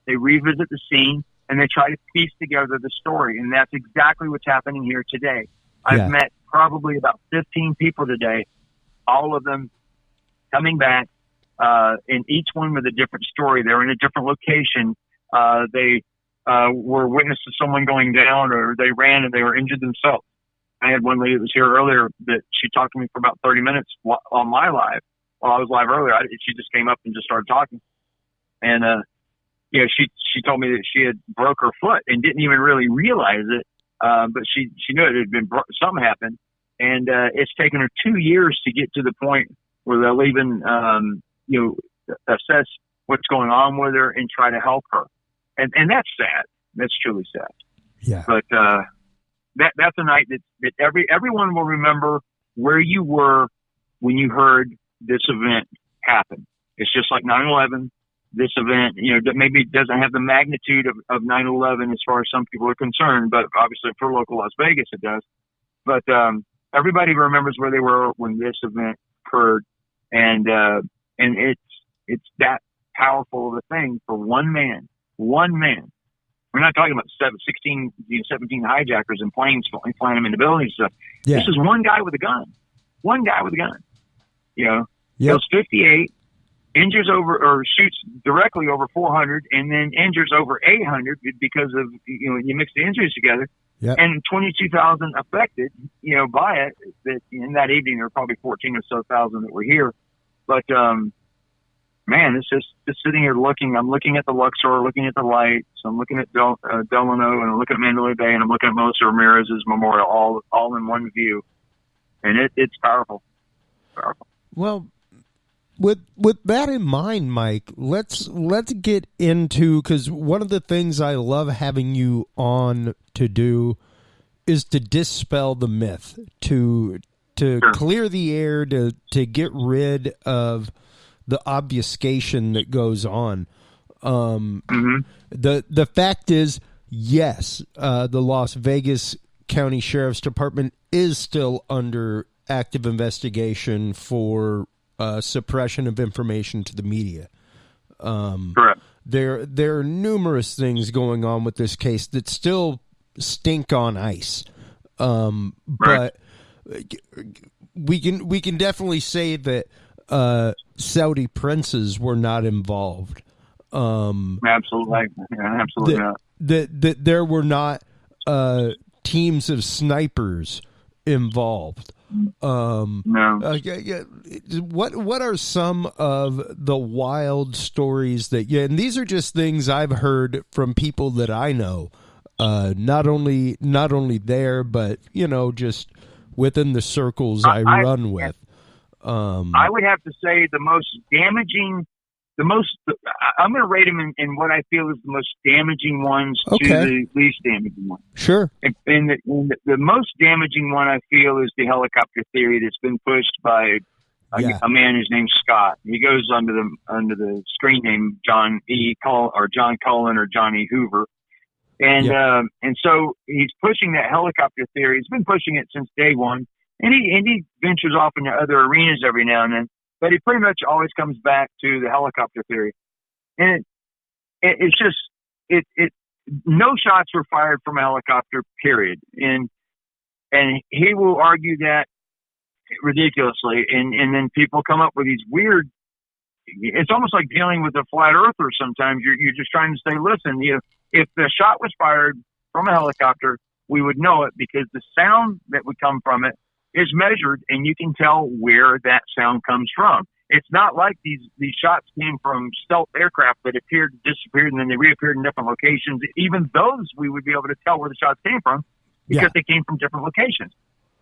they revisit the scene, and they try to piece together the story. And that's exactly what's happening here today. I've met probably about 15 people today, all of them coming back, and each one with a different story. They're in a different location. They were witness to someone going down, or they ran and they were injured themselves. I had one lady that was here earlier that she talked to me for about 30 minutes on my live. While I was live earlier, she just came up and just started talking. And, she told me that she had broke her foot and didn't even really realize it. But she knew it had been something happened, and it's taken her 2 years to get to the point where they'll even assess what's going on with her and try to help her, and that's sad. That's truly sad. Yeah. But that's a night that everyone will remember where you were when you heard this event happen. It's just like 9/11. This event, that maybe doesn't have the magnitude of 9/11 as far as some people are concerned, but obviously for local Las Vegas it does. But everybody remembers where they were when this event occurred, and it's that powerful of a thing for one man. One man. We're not talking about 17 hijackers and planes flying them into buildings and stuff. Yeah. This is one guy with a gun. One guy with a gun. Kills 58. Injures or shoots directly over 400, and then injures over 800 because of, you mix the injuries together. Yep. And 22,000 affected, by it. That in that evening, there were probably 14 or so thousand that were here. But, man, it's just sitting here looking. I'm looking at the Luxor, looking at the lights. I'm looking at Delano, and I'm looking at Mandalay Bay, and I'm looking at Melissa Ramirez's memorial, all in one view. And it's powerful. Powerful. Well, with that in mind, Mike, let's get into, because one of the things I love having you on to do is to dispel the myth, to clear the air, to get rid of the obfuscation that goes on. The fact is, yes, the Las Vegas County Sheriff's Department is still under active investigation for suppression of information to the media. Correct. There are numerous things going on with this case that still stink on ice. But we can definitely say that Saudi princes were not involved. Absolutely. Yeah, absolutely not. That there were not teams of snipers involved. No. What are some of the wild stories that and these are just things I've heard from people that I know, not only there, but just within the circles I run with. I would have to say the most damaging, I'm going to rate them in what I feel is the most damaging ones to the least damaging ones. Sure. And the most damaging one I feel is the helicopter theory that's been pushed by a man whose name's Scott. He goes under the screen name John Cullen or Johnny Hoover. And so he's pushing that helicopter theory. He's been pushing it since day one. And he ventures off into other arenas every now and then. But he pretty much always comes back to the helicopter theory. And it's just, no shots were fired from a helicopter, period. And he will argue that ridiculously. And then people come up with these weird, it's almost like dealing with a flat earther sometimes. You're just trying to say, listen, if the shot was fired from a helicopter, we would know it because the sound that would come from it is measured, and you can tell where that sound comes from. It's not like these shots came from stealth aircraft that appeared, disappeared, and then they reappeared in different locations. Even those, we would be able to tell where the shots came from because they came from different locations.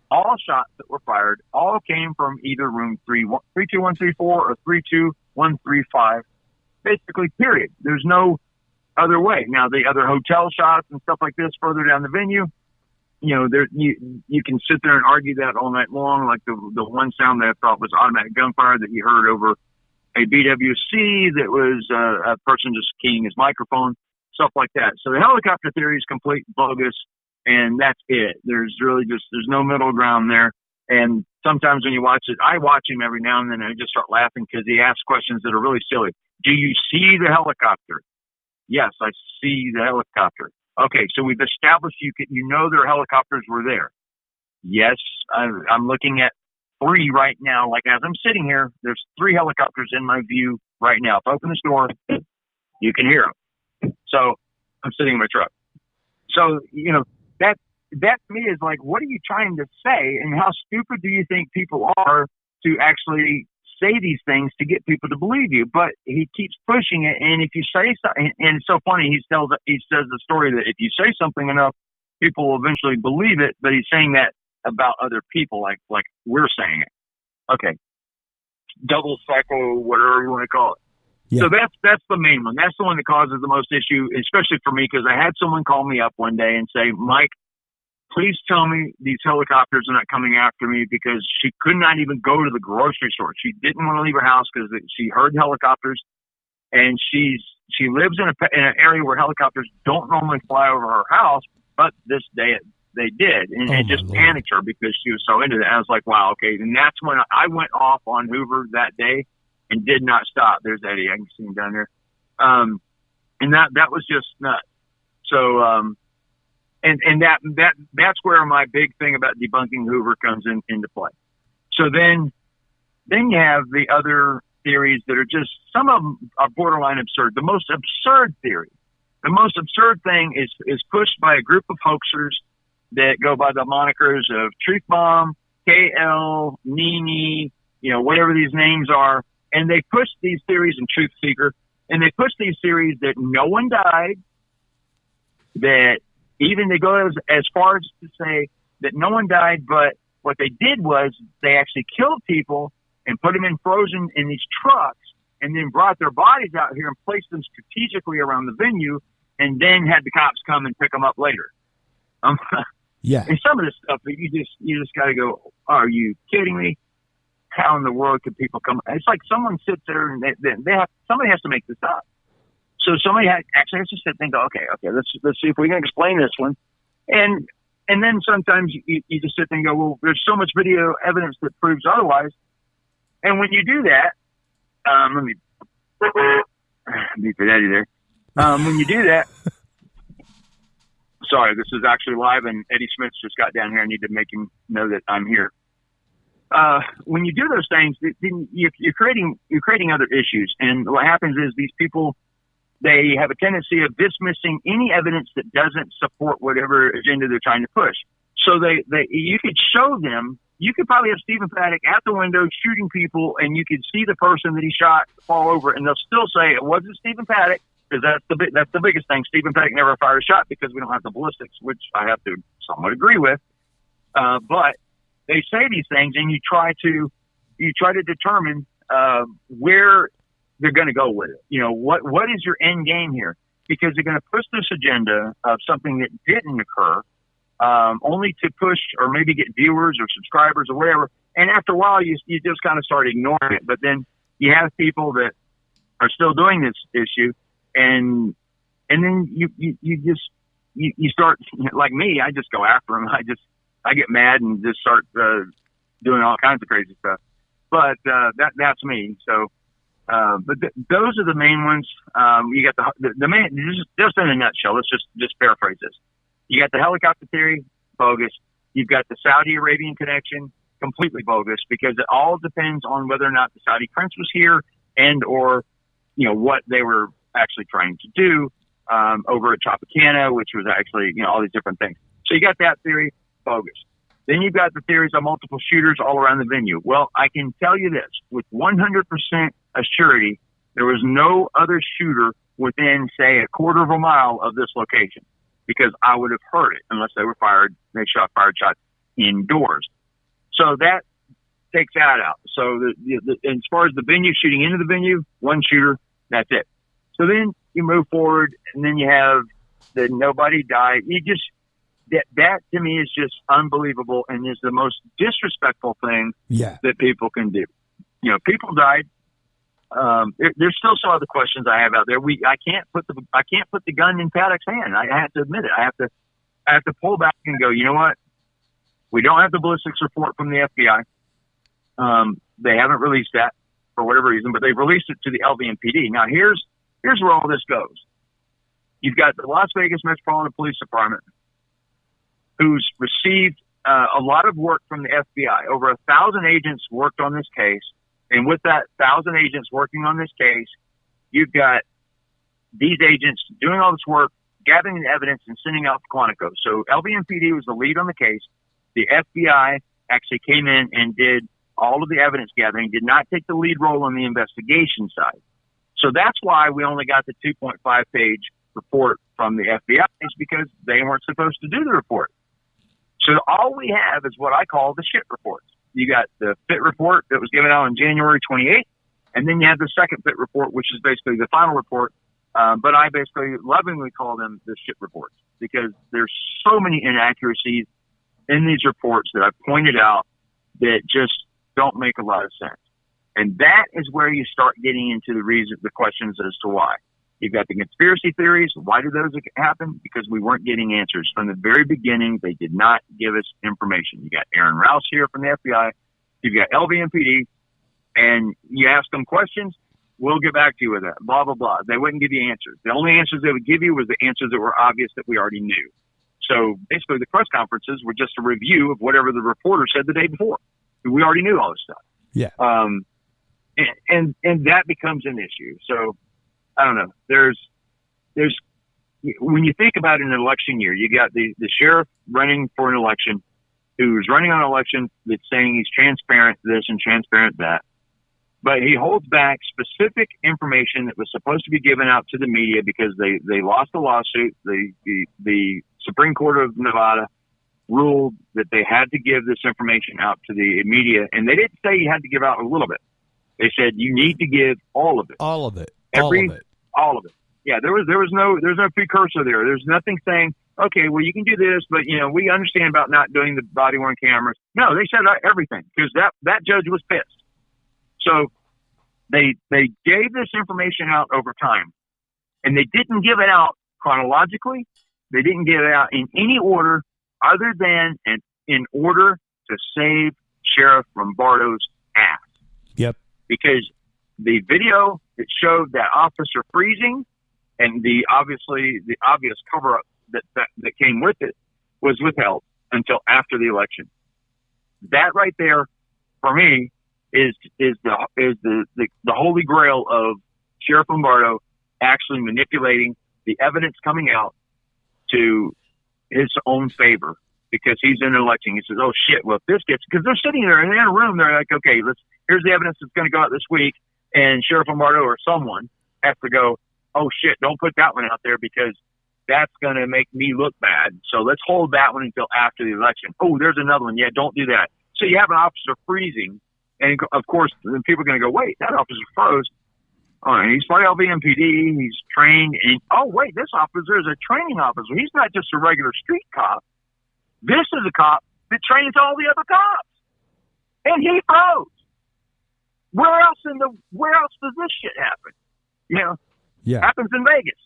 All shots that were fired all came from either room 32134 or 32135, basically, period. There's no other way. Now, the other hotel shots and stuff like this further down the venue, you can sit there and argue that all night long. Like the one sound that I thought was automatic gunfire that you heard over a BWC that was a person just keying his microphone, stuff like that. So the helicopter theory is complete bogus, and that's it. There's no middle ground there. And sometimes when you watch it, I watch him every now and then, and I just start laughing because he asks questions that are really silly. Do you see the helicopter? Yes, I see the helicopter. Okay, so we've established you know their helicopters were there. Yes, I'm looking at 3 right now. Like as I'm sitting here, there's 3 helicopters in my view right now. If I open this door, you can hear them. So I'm sitting in my truck. So, that to me is like, what are you trying to say? And how stupid do you think people are to actually say these things to get people to believe you? But he keeps pushing it. And if you say something, and it's so funny, he says the story that if you say something enough, people will eventually believe it. But he's saying that about other people, like we're saying it. Okay. Double cycle, whatever you want to call it. Yeah. So that's the main one. That's the one that causes the most issue, especially for me, because I had someone call me up one day and say, Mike, please tell me these helicopters are not coming after me, because she could not even go to the grocery store. She didn't want to leave her house because she heard helicopters, and she lives in an area where helicopters don't normally fly over her house, but this day they did, and it just panicked her because she was so into that. I was like, wow, okay. And that's when I went off on Hoover that day and did not stop. There's Eddie. I can see him down there. And that was just nuts. So, and that's where my big thing about debunking Hoover comes into play. So then you have the other theories that are just, some of them are borderline absurd. The most absurd theory, the most absurd thing is pushed by a group of hoaxers that go by the monikers of Truth Bomb, KL, Nini, whatever these names are. And they push these theories, and Truth Seeker, and they push these theories that no one died, that even they go as far as to say that no one died, but what they did was they actually killed people and put them frozen in these trucks, and then brought their bodies out here and placed them strategically around the venue, and then had the cops come and pick them up later. Yeah. And some of this stuff, you just got to go, are you kidding me? How in the world could people come? It's like someone sits there and somebody has to make this up. So somebody actually has to sit there and go, okay, let's see if we can explain this one. And then sometimes you just sit there and go, well, there's so much video evidence that proves otherwise. And when you do that, let me beep it Eddie there. When you do that, sorry, this is actually live, and Eddie Smith's just got down here. I need to make him know that I'm here. When you do those things, then you're creating other issues. And what happens is these people, they have a tendency of dismissing any evidence that doesn't support whatever agenda they're trying to push. So you could show them, you could probably have Stephen Paddock at the window shooting people, and you could see the person that he shot fall over, and they'll still say it wasn't Stephen Paddock, because that's the biggest thing. Stephen Paddock never fired a shot because we don't have the ballistics, which I have to somewhat agree with. But they say these things, and you try to determine where they're going to go with it. What is your end game here? Because they're going to push this agenda of something that didn't occur, only to push or maybe get viewers or subscribers or whatever. And after a while, you just kind of start ignoring it. But then you have people that are still doing this issue, and then you start, like me, I just go after them. I get mad and just start doing all kinds of crazy stuff. But that's me. So, but those are the main ones. You got the main, just in a nutshell. Let's just paraphrase this. You got the helicopter theory, bogus. You've got the Saudi Arabian connection, completely bogus, because it all depends on whether or not the Saudi prince was here and or what they were actually trying to do over at Tropicana, which was actually all these different things. So you got that theory, bogus. Then you've got the theories of multiple shooters all around the venue. Well, I can tell you this with 100% assurity, there was no other shooter within, say, a quarter of a mile of this location, because I would have heard it unless they fired shots indoors. So that takes that out. So as far as the venue, shooting into the venue, one shooter, that's it. So then you move forward, and then you have the nobody died. that to me is just unbelievable and is the most disrespectful thing that people can do. You know, people died. There's still some other questions I have out there. I can't put the gun in Paddock's hand. I have to admit it. I have to pull back and go, you know what? We don't have the ballistics report from the FBI. They haven't released that for whatever reason, but they've released it to the LVMPD. Now here's where all this goes. You've got the Las Vegas Metropolitan Police Department, who's received a lot of work from the FBI. Over 1,000 agents worked on this case. And with that 1,000 agents working on this case, you've got these agents doing all this work, gathering the evidence, and sending out to Quantico. So LVMPD was the lead on the case. The FBI actually came in and did all of the evidence gathering, did not take the lead role on the investigation side. So that's why we only got the 2.5-page report from the FBI, is because they weren't supposed to do the report. So all we have is what I call the shit reports. You got the FIT report that was given out on January 28th, and then you have the second FIT report, which is basically the final report. But I basically lovingly call them the shit reports, because there's so many inaccuracies in these reports that I pointed out that just don't make a lot of sense. And that is where you start getting into the questions as to why. You've got the conspiracy theories. Why did those happen? Because we weren't getting answers. From the very beginning, they did not give us information. You got Aaron Rouse here from the FBI. You've got LVMPD. And you ask them questions, we'll get back to you with that, blah, blah, blah. They wouldn't give you answers. The only answers they would give you was the answers that were obvious that we already knew. So basically the press conferences were just a review of whatever the reporter said the day before. We already knew all this stuff. Yeah. And that becomes an issue. So I don't know. There's when you think about an election year, you got the sheriff running for an election, who's running on an election that's saying he's transparent this and transparent that, but he holds back specific information that was supposed to be given out to the media because they lost the lawsuit. The Supreme Court of Nevada ruled that they had to give this information out to the media, and they didn't say you had to give out a little bit. They said you need to give all of it. All of it. All of it. Yeah, there's no precursor there. There's nothing saying, okay, well, you can do this, but, you know, we understand about not doing the body-worn cameras. No, they said everything, because that judge was pissed. So they gave this information out over time, and they didn't give it out chronologically. They didn't give it out in any order other than in order to save Sheriff Lombardo's ass. Yep. Because the video that showed that officer freezing and the obvious cover-up that came with it was withheld until after the election. That right there, for me, is the holy grail of Sheriff Lombardo actually manipulating the evidence coming out to his own favor, because he's in an election. He says, oh shit, well, if this gets, because they're sitting there in a room, they're like, okay, here's the evidence that's going to go out this week. And Sheriff Lombardo or someone has to go, oh shit, don't put that one out there because that's going to make me look bad. So let's hold that one until after the election. Oh, there's another one. Yeah, don't do that. So you have an officer freezing. And of course, then people are going to go, wait, that officer froze. Oh, and he's part of LVMPD. He's trained. And oh, wait, this officer is a training officer. He's not just a regular street cop. This is a cop that trains all the other cops. And he froze. Where else does this shit happen? You know, happens in Vegas.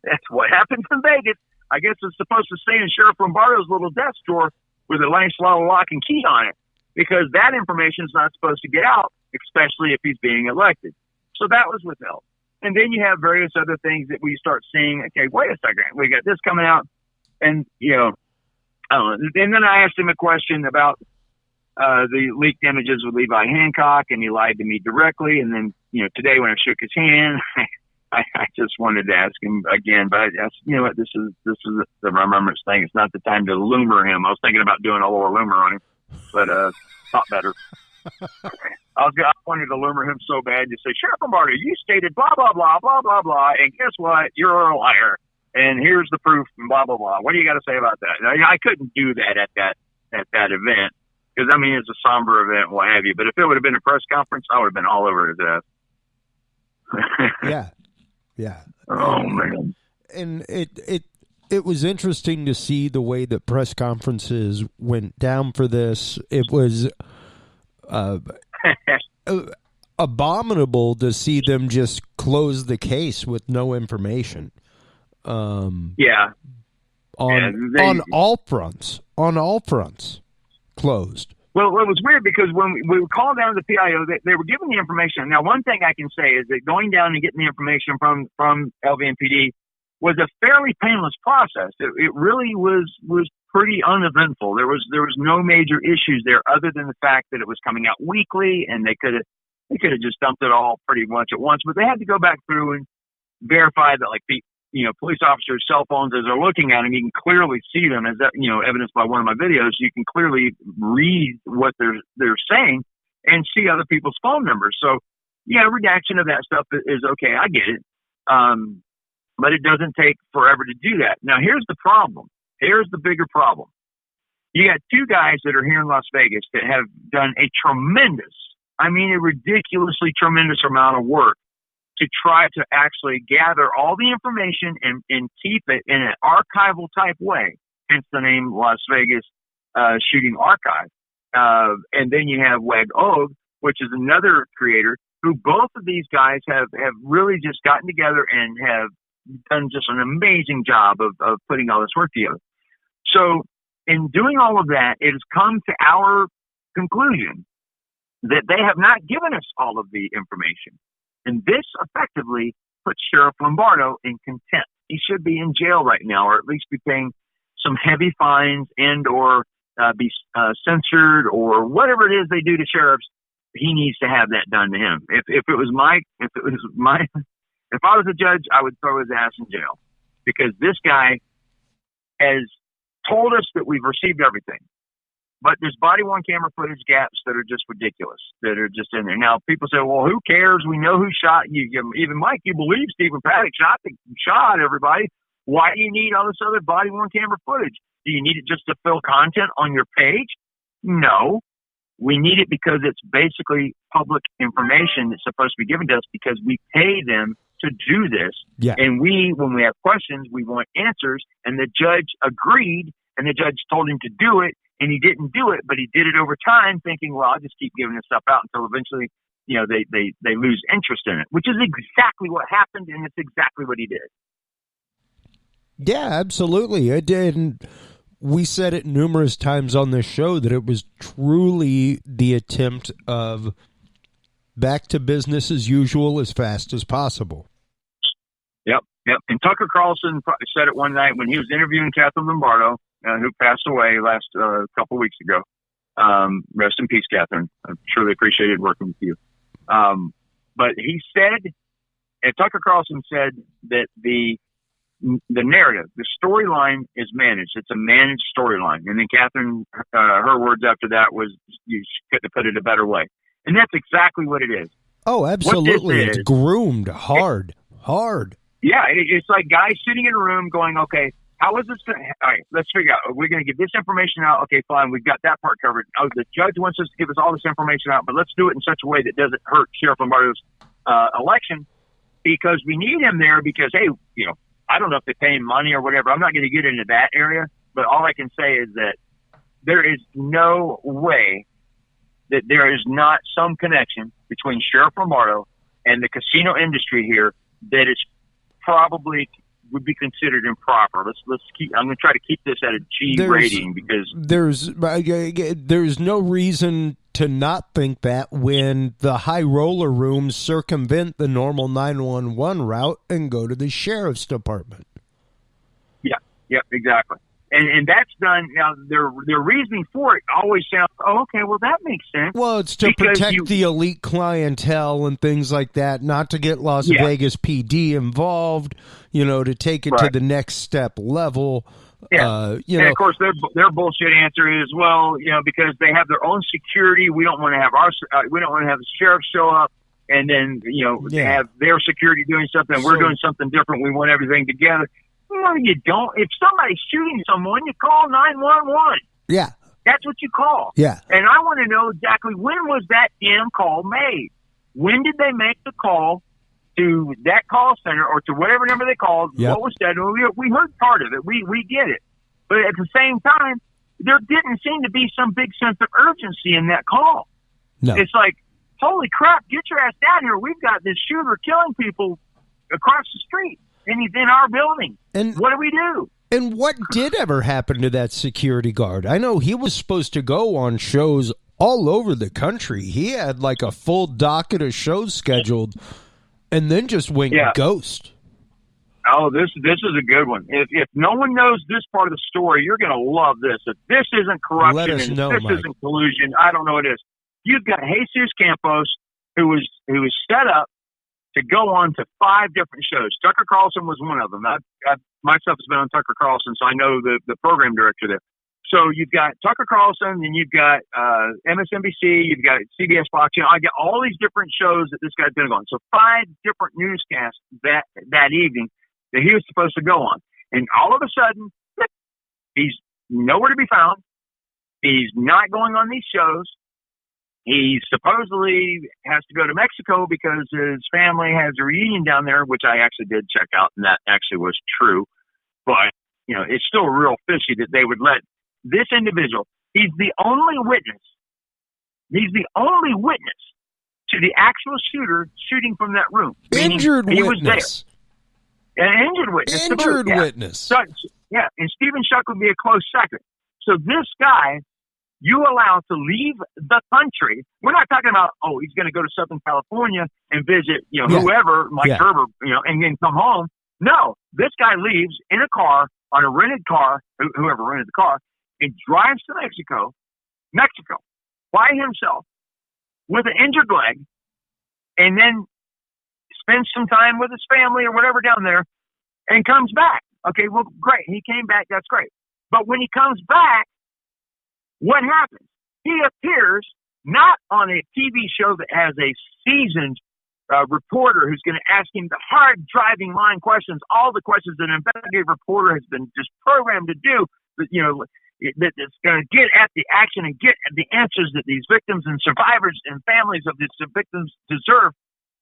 That's what happens in Vegas. I guess it's supposed to stay in Sheriff Lombardo's little desk drawer with a nice little lock and key on it, because that information is not supposed to get out, especially if he's being elected. So that was withheld. And then you have various other things that we start seeing. Okay, wait a second. We got this coming out. And, you know, I don't know. And then I asked him a question about the leaked images with Levi Hancock, and he lied to me directly. And then, you know, today when I shook his hand, I just wanted to ask him again, but I asked, you know what, this is the remembrance thing. It's not the time to lumber him. I was thinking about doing a little lumber on him, but thought better. I wanted to lumber him so bad to say, Sheriff Lombardo, you stated blah, blah, blah, blah, blah, blah, and guess what? You're a liar. And here's the proof, and blah, blah, blah. What do you got to say about that? I couldn't do that at that event, because, I mean, it's a somber event, what have you. But if it would have been a press conference, I would have been all over his ass. Yeah. Oh, man. And It was interesting to see the way that press conferences went down for this. It was abominable to see them just close the case with no information. On all fronts, closed. Well, it was weird because when we were called down to the PIO, they were given the information. Now, one thing I can say is that going down and getting the information from LVMPD was a fairly painless process. It really was pretty uneventful. There was no major issues there other than the fact that it was coming out weekly, and they could have just dumped it all pretty much at once. But they had to go back through and verify that, like, police officers' cell phones, as they're looking at them, you can clearly see them, as that, evidenced by one of my videos. You can clearly read what they're saying and see other people's phone numbers. So, yeah, redaction of that stuff is okay. I get it. But it doesn't take forever to do that. Now, here's the problem. Here's the bigger problem. You got two guys that are here in Las Vegas that have done a ridiculously tremendous amount of work to try to actually gather all the information and keep it in an archival type way, hence the name Las Vegas Shooting Archive. And then you have Weg Og, which is another creator, who both of these guys have really just gotten together and have done just an amazing job of putting all this work together. So in doing all of that, it has come to our conclusion that they have not given us all of the information. And this effectively puts Sheriff Lombardo in contempt. He should be in jail right now, or at least be paying some heavy fines and or be censored, or whatever it is they do to sheriffs. He needs to have that done to him. If I was a judge, I would throw his ass in jail, because this guy has told us that we've received everything. But there's body-worn camera footage gaps that are just ridiculous, that are just in there. Now, people say, well, who cares? We know who shot you. Even Mike, you believe Stephen Paddock shot everybody. Why do you need all this other body-worn camera footage? Do you need it just to fill content on your page? No. We need it because it's basically public information that's supposed to be given to us, because we pay them to do this. Yeah. And when we have questions, we want answers. And the judge agreed, and the judge told him to do it, and he didn't do it, but he did it over time, thinking, well, I'll just keep giving this stuff out until eventually, they lose interest in it, which is exactly what happened, and it's exactly what he did. Yeah, absolutely. It did. And we said it numerous times on this show that it was truly the attempt of back to business as usual as fast as possible. Yep. And Tucker Carlson said it one night when he was interviewing Catherine Lombardo, who passed away last couple weeks ago. Rest in peace, Catherine. I truly appreciated working with you. But he said, and Tucker Carlson said, that the narrative, the storyline is managed. It's a managed storyline. And then Catherine, her words after that was, you could have put it a better way. And that's exactly what it is. Oh, absolutely. It's groomed hard. Yeah, it's like guys sitting in a room going, okay, how is this going to, all right, let's figure out, we're going to get this information out. Okay, fine, we've got that part covered. Oh, the judge wants us to give us all this information out, but let's do it in such a way that doesn't hurt Sheriff Lombardo's election, because we need him there because, hey, I don't know if they pay him money or whatever. I'm not going to get into that area, but all I can say is that there is no way that there is not some connection between Sheriff Lombardo and the casino industry here that is probably would be considered improper. Let's keep. I'm going to try to keep this at a G rating, because there's no reason to not think that when the high roller rooms circumvent the normal 911 route and go to the sheriff's department. Yeah, exactly. And that's done. Now, their reasoning for it always sounds, oh, okay, well, that makes sense. Well, it's to protect the elite clientele and things like that, not to get Las Vegas PD involved, to take it to the next step level. Yeah. And, of course, their bullshit answer is, well, because they have their own security, we don't want to have the sheriff show up and then, have their security doing something, we're doing something different, we want everything together. No, you don't. If somebody's shooting someone, you call 911. Yeah. That's what you call. Yeah. And I want to know exactly, when was that damn call made? When did they make the call to that call center or to whatever number they called, Yep. what was said. We heard part of it. We get it. But at the same time, there didn't seem to be some big sense of urgency in that call. No. It's like, holy crap, get your ass down here. We've got this shooter killing people across the street, and he's in our building. And what do we do? And what did ever happen to that security guard? I know he was supposed to go on shows all over the country. He had like a full docket of shows scheduled and then just went ghost. Oh, this is a good one. If no one knows this part of the story, you're going to love this. If this isn't corruption Let us and know, if this Mike. isn't collusion, I don't know what it is. You've got Jesus Campos, who was set up to go on to 5 different shows. Tucker Carlson was one of them. I myself has been on Tucker Carlson, so I know the program director there. So you've got Tucker Carlson, and you've got MSNBC, you've got CBS Fox. I get all these different shows that this guy's going to go on. So 5 different newscasts that evening that he was supposed to go on. And all of a sudden, he's nowhere to be found. He's not going on these shows. He supposedly has to go to Mexico because his family has a reunion down there, which I actually did check out, and that actually was true. But, it's still real fishy that they would let this individual, he's the only witness to the actual shooter shooting from that room. Injured he witness. Was there. An injured witness. Injured witness. So, and Stephen Schuck would be a close second. So this guy, you allow to leave the country. We're not talking about, he's going to go to Southern California and visit, whoever, Mike Turber, and then come home. No, this guy leaves in a car, on a rented car, whoever rented the car, and drives to Mexico, by himself, with an injured leg, and then spends some time with his family or whatever down there, and comes back. Okay, well, great. He came back. That's great. But when he comes back, what happens? He appears not on a TV show that has a seasoned reporter who's going to ask him the hard driving line questions, all the questions that an investigative reporter has been just programmed to do, that's going to get at the action and get at the answers that these victims and survivors and families of these victims deserve.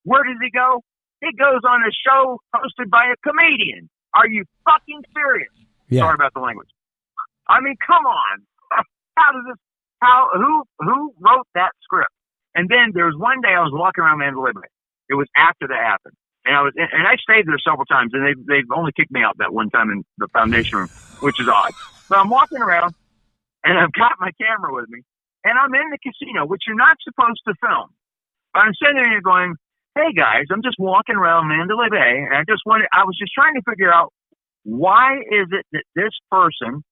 Where does he go? He goes on a show hosted by a comedian. Are you fucking serious? Yeah. Sorry about the language. I mean, come on. Who wrote that script? And then there was one day I was walking around Mandalay Bay. It was after that happened. And I stayed there several times, and they've only kicked me out that one time in the foundation room, which is odd. So I'm walking around, and I've got my camera with me, and I'm in the casino, which you're not supposed to film. But I'm sitting there going, hey guys, I'm just walking around Mandalay Bay, and I was just trying to figure out, why is it that this person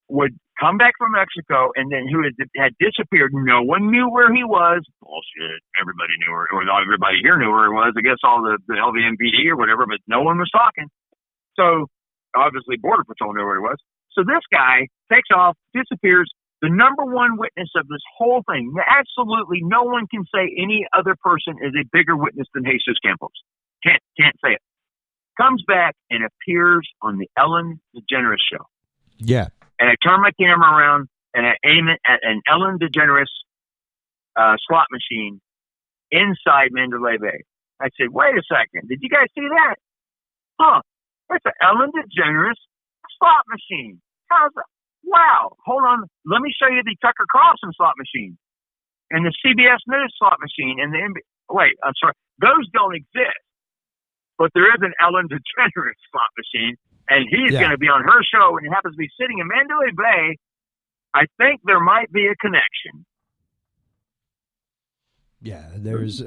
would come back from Mexico and then who had disappeared? No one knew where he was. Bullshit. Everybody knew where, or not everybody here knew where he was. I guess all the LVMPD or whatever, but no one was talking. So obviously Border Patrol knew where he was. So this guy takes off, disappears. The number one witness of this whole thing, absolutely no one can say any other person is a bigger witness than Jesus Campos. Can't say it. Comes back and appears on the Ellen DeGeneres show. Yeah. And I turn my camera around and I aim it at an Ellen DeGeneres slot machine inside Mandalay Bay. I said, wait a second. Did you guys see that? Huh. That's an Ellen DeGeneres slot machine. How's that? Wow. Hold on. Let me show you the Tucker Carlson slot machine and the CBS News slot machine and the wait, I'm sorry. Those don't exist. But there is an Ellen DeGeneres slot machine, and he's going to be on her show, and he happens to be sitting in Mandalay Bay. I think there might be a connection. Yeah, there's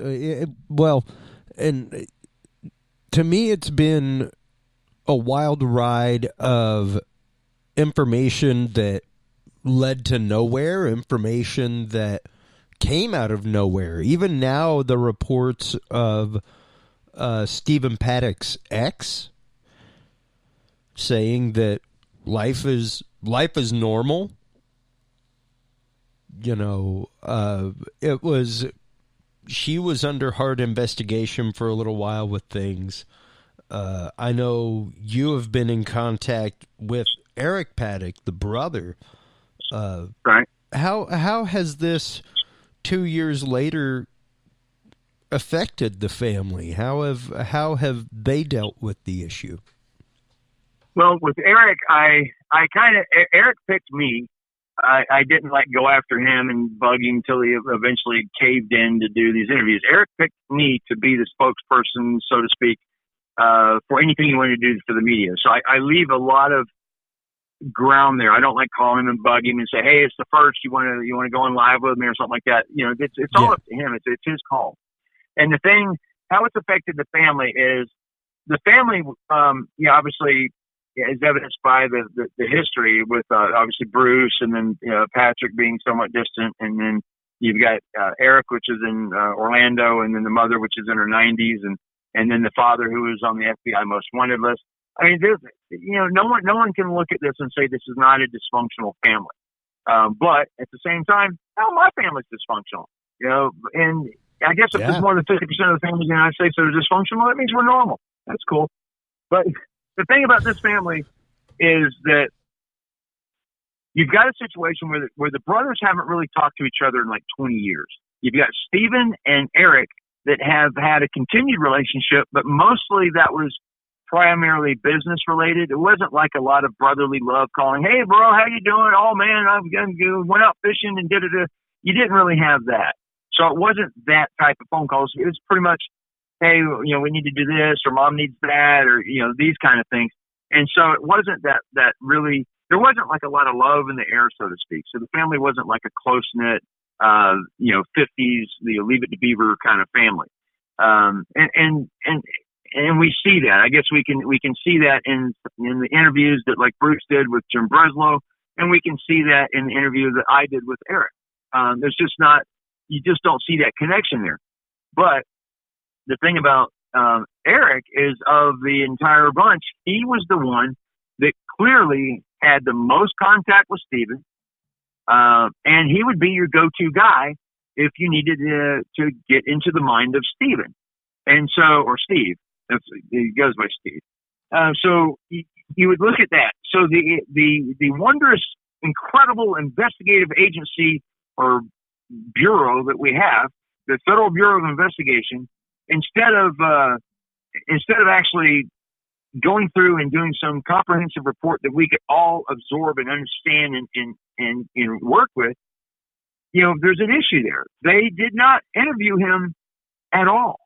well, and to me, it's been a wild ride of information that led to nowhere, information that came out of nowhere. Even now, the reports of Stephen Paddock's ex saying that life is normal. You know, she was under hard investigation for a little while with things. I know you have been in contact with Eric Paddock, the brother. Right. How has this 2 years later affected the family? How have they dealt with the issue? Well, with Eric, Eric picked me. I didn't go after him and bug him until he eventually caved in to do these interviews. Eric picked me to be the spokesperson, so to speak, for anything he wanted to do for the media. So I leave a lot of ground there. I don't like calling him and bug him and say, "Hey, it's the first. You want to go on live with me or something like that." It's all up to him. It's his call. And the thing, how it's affected the family is the family, obviously, is evidenced by the history with obviously Bruce and then Patrick being somewhat distant, and then you've got Eric, which is in Orlando, and then the mother, which is in her 90s, and then the father, who is on the FBI most wanted list. I mean, no one can look at this and say this is not a dysfunctional family. But at the same time, my family's dysfunctional. And I guess if there's more than 50% of the families in the United States that are dysfunctional, that means we're normal. That's cool. But the thing about this family is that you've got a situation where the brothers haven't really talked to each other in 20 years. You've got Stephen and Eric that have had a continued relationship, but mostly that was primarily business related. It wasn't like a lot of brotherly love calling, "Hey, bro, how you doing? Oh, man, went out fishing and did it." You didn't really have that. So it wasn't that type of phone calls. It was pretty much, "Hey, we need to do this," or "Mom needs that," or, these kind of things. And so it wasn't that really, there wasn't a lot of love in the air, so to speak. So the family wasn't like a close-knit, 50s, Leave It to Beaver kind of family. And we see that. I guess we can see that in the interviews that Bruce did with Jim Breslow, and we can see that in the interview that I did with Eric. There's just not, you just don't see that connection there. But the thing about Eric is, of the entire bunch, he was the one that clearly had the most contact with Stephen, and he would be your go-to guy if you needed to get into the mind of Stephen, or Steve. He goes by Steve. So you would look at that. So the wondrous, incredible investigative agency or bureau that we have, the Federal Bureau of Investigation, instead of actually going through and doing some comprehensive report that we could all absorb and understand and work with, there's an issue there. They did not interview him at all.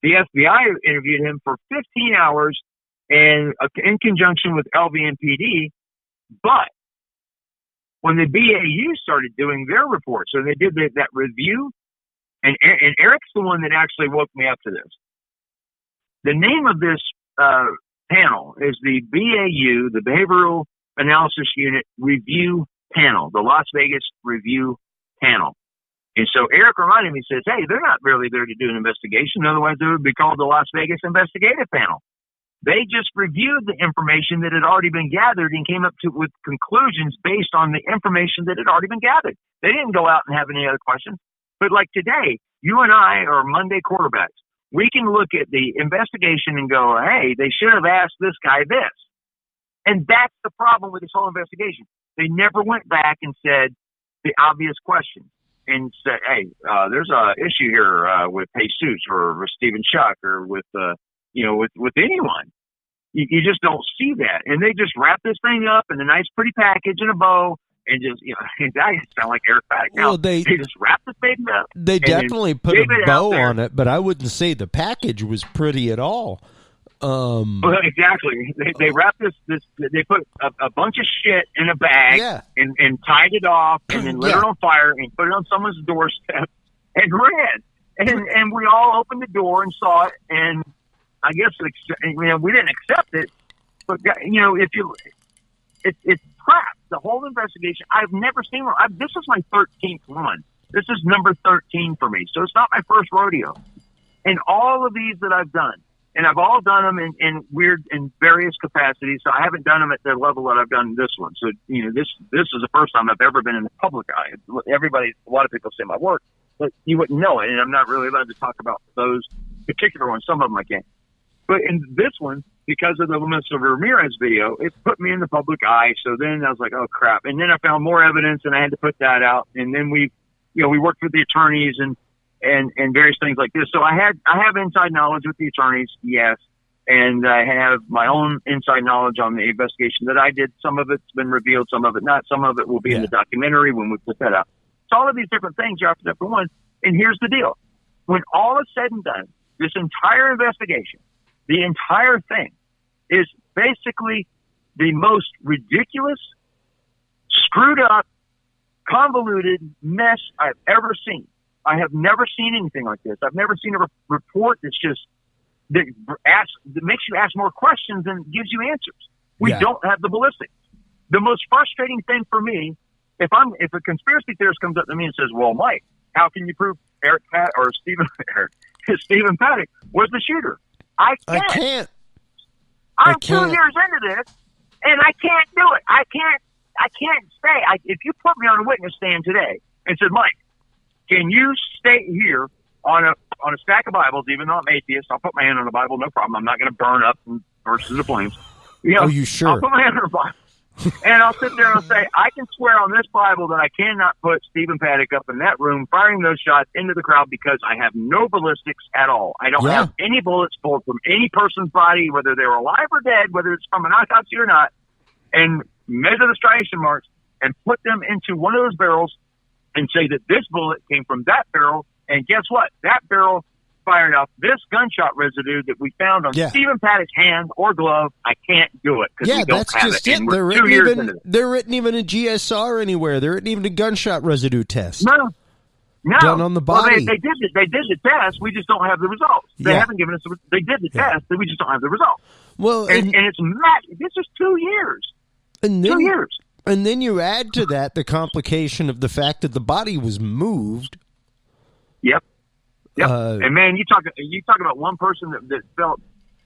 The FBI interviewed him for 15 hours in conjunction with LVMPD, but when the BAU started doing their report, so they did that review, and Eric's the one that actually woke me up to this. The name of this panel is the BAU, the Behavioral Analysis Unit Review Panel, the Las Vegas Review Panel. And so Eric reminded me, says, "Hey, they're not really there to do an investigation. Otherwise, they would be called the Las Vegas Investigative Panel. They just reviewed the information that had already been gathered and came up with conclusions based on the information that had already been gathered. They didn't go out and have any other questions. But like today, you and I are Monday quarterbacks. We can look at the investigation and go, hey, they should have asked this guy this. And that's the problem with this whole investigation. They never went back and said the obvious question and said, hey, there's a issue here with Jesus or with Stephen Schuck or with anyone. You just don't see that. And they just wrap this thing up in a nice, pretty package in a bow and just, I sound like Eric Paddock now. Well, they just wrap this thing up. They definitely put a bow on it, but I wouldn't say the package was pretty at all. Well, exactly. They wrapped this. They put a bunch of shit in a bag and tied it off and then lit it on fire and put it on someone's doorstep and ran. And we all opened the door and saw it. And I guess we didn't accept it, but it's crap. The whole investigation. I've never seen one. This is my 13th one. This is number 13 for me. So it's not my first rodeo. And all of these that I've done. And I've all done them in various capacities. So I haven't done them at the level that I've done this one. So, this is the first time I've ever been in the public eye. A lot of people say my work, but you wouldn't know it. And I'm not really allowed to talk about those particular ones. Some of them I can't. But in this one, because of the Mr. Ramirez video, it put me in the public eye. So then I was like, oh crap. And then I found more evidence and I had to put that out. And then we worked with the attorneys and and various things like this. So I have inside knowledge with the attorneys, yes, and I have my own inside knowledge on the investigation that I did. Some of it's been revealed, some of it not. Some of it will be in the documentary when we put that out. So all of these different things you have to do for one. And here's the deal. When all is said and done, this entire investigation, the entire thing, is basically the most ridiculous, screwed up, convoluted mess I've ever seen. I have never seen anything like this. I've never seen a report that makes you ask more questions than gives you answers. We don't have the ballistics. The most frustrating thing for me, if a conspiracy theorist comes up to me and says, "Well, Mike, how can you prove Stephen Paddock was the shooter?" I can't. I'm 2 years into this, and I can't do it. I can't say. If you put me on a witness stand today and said, "Mike, can you stay here on a stack of Bibles?" Even though I'm atheist, I'll put my hand on the Bible, no problem. I'm not going to burn up and burst into flames. Are you sure? I'll put my hand on the Bible. And I'll sit there and say, I can swear on this Bible that I cannot put Stephen Paddock up in that room firing those shots into the crowd because I have no ballistics at all. I don't have any bullets pulled from any person's body, whether they're alive or dead, whether it's from an autopsy or not, and measure the striation marks and put them into one of those barrels and say that this bullet came from that barrel. And guess what? That barrel fired off this gunshot residue that we found on Stephen Paddock's hand or glove. I can't do it because we don't that's have just it. it. There isn't even a GSR anywhere. There isn't even a gunshot residue test. No. Done on the body. Well, they did the test. We just don't have the results. They haven't given us. They did the test, but we just don't have the results. Well, and it's mad. This is 2 years. And then, 2 years. And then you add to that the complication of the fact that the body was moved. Yep. And man, you talk about one person that felt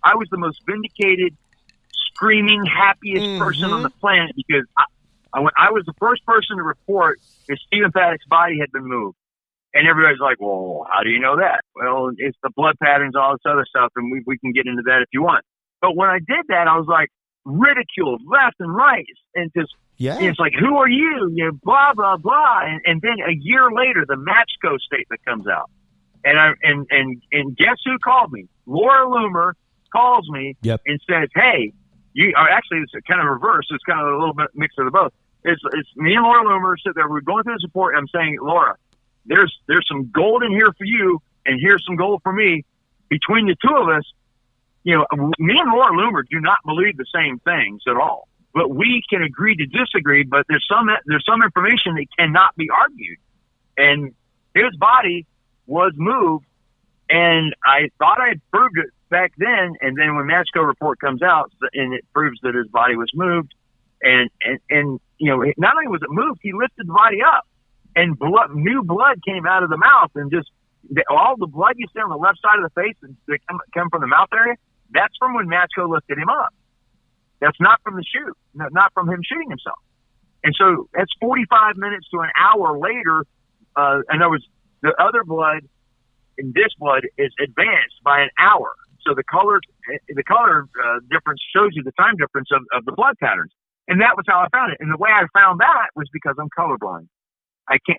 I was the most vindicated, screaming, happiest person on the planet because I was the first person to report that Stephen Paddock's body had been moved. And everybody's like, "Well, how do you know that?" Well, it's the blood patterns, all this other stuff, and we can get into that if you want. But when I did that, I was like ridiculed left and right, and just it's like, "Who are you?" You know, blah blah blah, and then a year later, the Matchco statement comes out. And guess who called me? Laura Loomer calls me and says, "Hey, actually it's kind of reverse. It's kind of a little bit mix of the both. It's me and Laura Loomer sit there. We're going through this report. And I'm saying, Laura, there's some gold in here for you, and here's some gold for me. Between the two of us, you know, me and Laura Loomer do not believe the same things at all. But we can agree to disagree. But there's some information that cannot be argued, and his body was moved, and I thought I had proved it back then, and then when Matchco report comes out and it proves that his body was moved, and you know, not only was it moved, he lifted the body up, and new blood came out of the mouth, and just all the blood you see on the left side of the face that come from the mouth area, that's from when Matchco lifted him up. That's not from the shoot, not from him shooting himself. And so that's 45 minutes to an hour later, and there was the other blood in this blood is advanced by an hour. So the color difference shows you the time difference of the blood patterns. And that was how I found it. And the way I found that was because I'm colorblind.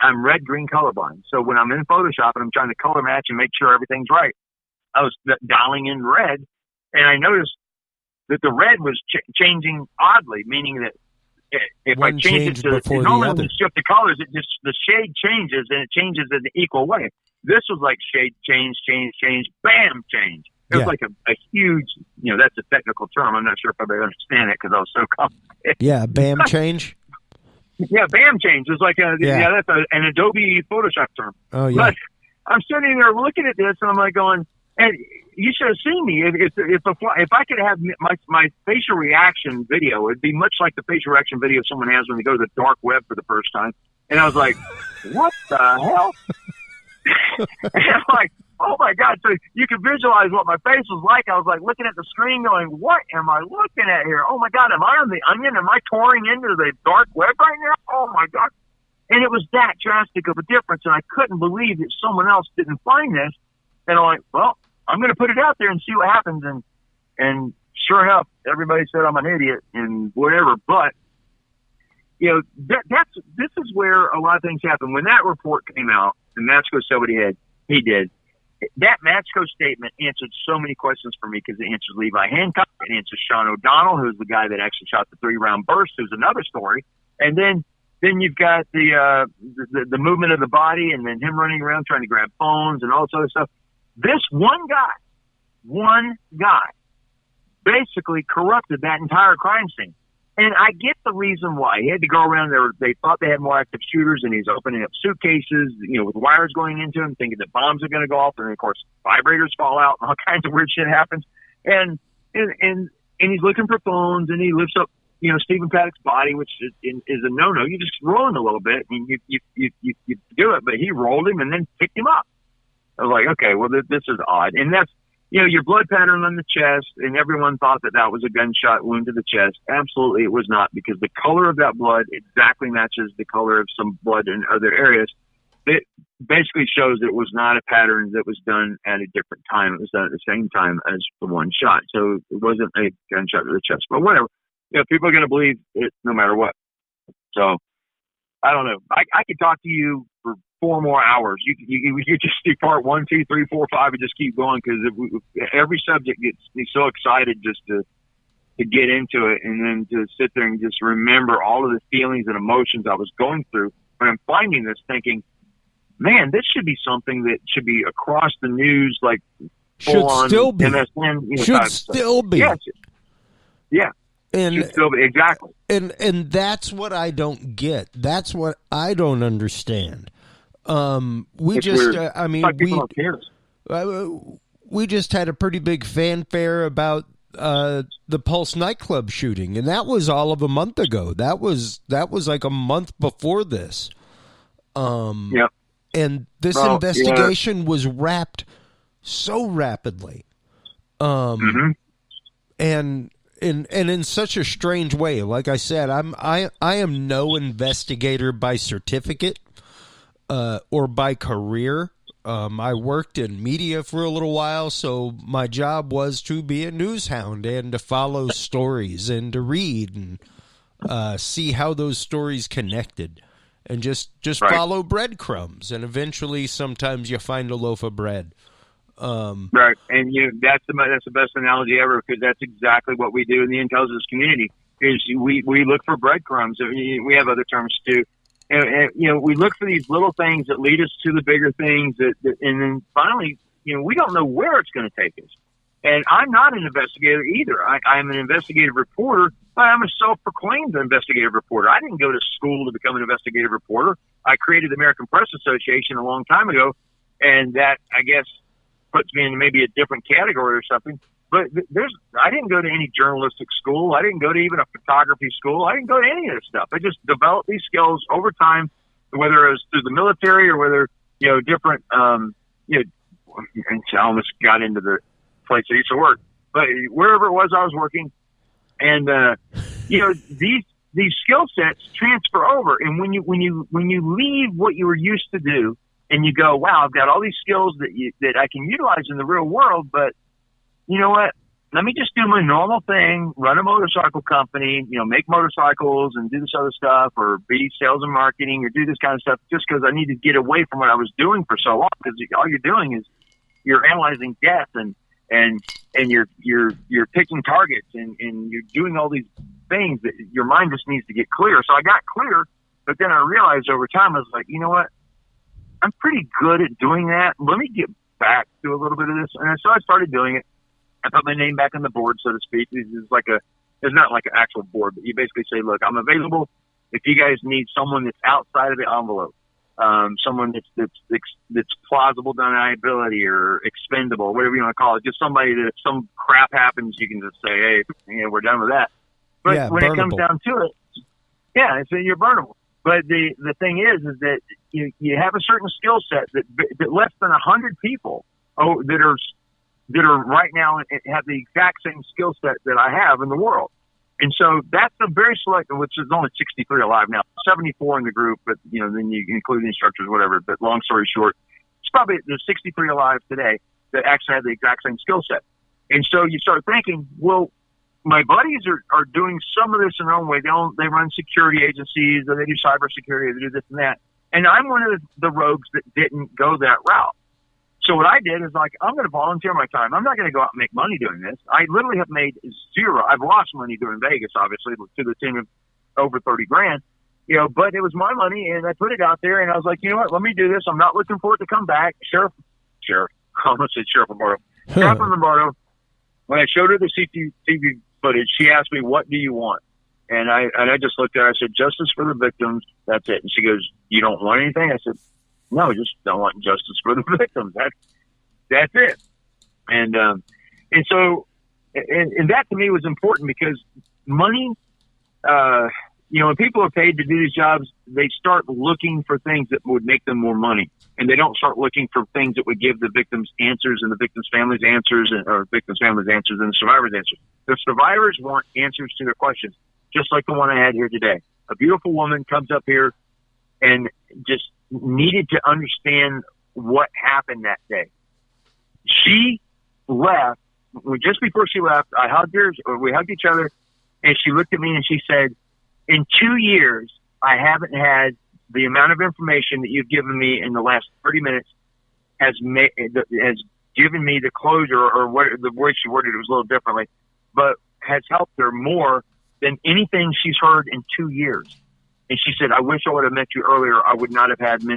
I'm red-green colorblind. So when I'm in Photoshop and I'm trying to color match and make sure everything's right, I was dialing in red, and I noticed that the red was changing oddly, meaning that if I change it to normally shift the colors, the shade changes, and it changes in an equal way. This was like shade change, bam, change. It was like a huge, you know, that's a technical term. I'm not sure if I understand it because I was so complicated. Yeah, bam change. Yeah, bam change. It's like that's an Adobe Photoshop term. Oh yeah. But I'm sitting there looking at this, and I'm like going, and you should have seen me. If I could have my facial reaction video, it'd be much like the facial reaction video someone has when they go to the dark web for the first time. And I was like, what the hell? And I'm like, oh my God. So you can visualize what my face was like. I was like looking at the screen going, what am I looking at here? Oh my God, am I on the onion? Am I touring into the dark web right now? Oh my God. And it was that drastic of a difference. And I couldn't believe that someone else didn't find this. And I'm like, well, I'm going to put it out there and see what happens. And sure enough, everybody said I'm an idiot and whatever. But, you know, this is where a lot of things happen. When that report came out and Matchco said what he had, He did. That Matsko statement answered so many questions for me because it answers Levi Hancock. It answers Sean O'Donnell, who's the guy that actually shot the 3-round burst, who's another story. And then you've got the movement of the body, and then him running around trying to grab phones and all this other stuff. This one guy basically corrupted that entire crime scene. And I get the reason why. He had to go around there. They thought they had more active shooters, and he's opening up suitcases, with wires going into them, thinking that bombs are going to go off. And, of course, vibrators fall out and all kinds of weird shit happens. And he's looking for phones, and he lifts up, Stephen Paddock's body, which is a no-no. You just roll him a little bit, and you do it. But he rolled him and then picked him up. I was like, okay, well, this is odd. And that's, your blood pattern on the chest, and everyone thought that was a gunshot wound to the chest. Absolutely, it was not, because the color of that blood exactly matches the color of some blood in other areas. It basically shows it was not a pattern that was done at a different time. It was done at the same time as the one shot. So it wasn't a gunshot to the chest. But whatever. People are going to believe it no matter what. So I don't know. I could talk to you for 4 more hours. You just do part 1, 2, 3, 4, 5, and just keep going, because every subject gets me so excited just to get into it, and then to sit there and just remember all of the feelings and emotions I was going through. But I'm finding this, thinking, man, this should be something that should be across the news, like should still be. MSN, should still be. Yes. Yeah. And exactly. And that's what I don't get. That's what I don't understand. We just had a pretty big fanfare about the Pulse nightclub shooting, and that was all of a month ago. That was like a month before this. Yep. And this investigation was wrapped so rapidly. And in such a strange way. Like I said, I am no investigator by certificate or by career. I worked in media for a little while, so my job was to be a news hound and to follow stories and to read and see how those stories connected, and just follow breadcrumbs, and eventually sometimes you find a loaf of bread. Right, and that's the best analogy ever, because that's exactly what we do in the intelligence community. Is we look for breadcrumbs. We have other terms too, and we look for these little things that lead us to the bigger things, and then finally, we don't know where it's going to take us. And I'm not an investigator either. I'm an investigative reporter, but I'm a self-proclaimed investigative reporter. I didn't go to school to become an investigative reporter. I created the American Press Association a long time ago, and that, I guess, puts me in maybe a different category or something. But I didn't go to any journalistic school. I didn't go to even a photography school. I didn't go to any of this stuff. I just developed these skills over time, whether it was through the military or whether, different, I almost got into the place I used to work, but wherever it was I was working. And, these skill sets transfer over. And when you leave what you were used to do, and you go, wow, I've got all these skills that I can utilize in the real world, but you know what? Let me just do my normal thing, run a motorcycle company, make motorcycles and do this other stuff, or be sales and marketing, or do this kind of stuff, just because I need to get away from what I was doing for so long. Because all you're doing is you're analyzing death, and you're picking targets, and you're doing all these things that your mind just needs to get clear. So I got clear, but then I realized over time, I was like, you know what? I'm pretty good at doing that. Let me get back to a little bit of this. And so I started doing it. I put my name back on the board, so to speak. It's not like an actual board, but you basically say, look, I'm available if you guys need someone that's outside of the envelope, someone that's plausible deniability or expendable, whatever you want to call it. Just somebody that if some crap happens, you can just say, hey, we're done with that. But when it comes down to it, so you're burnable. But the thing is that you have a certain skill set that less than 100 people that are right now have the exact same skill set that I have in the world. And so that's a very select, which is only 63 alive now, 74 in the group, but then you include the instructors, whatever. But long story short, there's 63 alive today that actually have the exact same skill set. And so you start thinking, well, my buddies are doing some of this in their own way. They run security agencies, or they do cybersecurity, they do this and that. And I'm one of the rogues that didn't go that route. So what I did is like, I'm going to volunteer my time. I'm not going to go out and make money doing this. I literally have made zero. I've lost money doing Vegas, obviously, to the tune of over 30 grand, but it was my money and I put it out there and I was like, you know what, let me do this. I'm not looking for it to come back. Sheriff, I almost said Sheriff Lombardo. Sheriff Lombardo, when I showed her the CCTV footage, she asked me, what do you want? And I just looked at her. I said, justice for the victims. That's it. And she goes, you don't want anything? I said, no, just don't want justice for the victims. That's it. And so that to me was important because money, when people are paid to do these jobs, they start looking for things that would make them more money. And they don't start looking for things that would give the victims answers and the victims' families answers or victims' families answers and the survivors answers. The survivors want answers to their questions, just like the one I had here today. A beautiful woman comes up here and just needed to understand what happened that day. She left. Just before she left, I hugged her, or we hugged each other, and she looked at me and she said, in 2 years, I haven't had the amount of information that you've given me in the last 30 minutes has given me the closure, or what the way she worded it was a little differently, but has helped her more than anything she's heard in 2 years. And she said, I wish I would have met you earlier. I would not have had as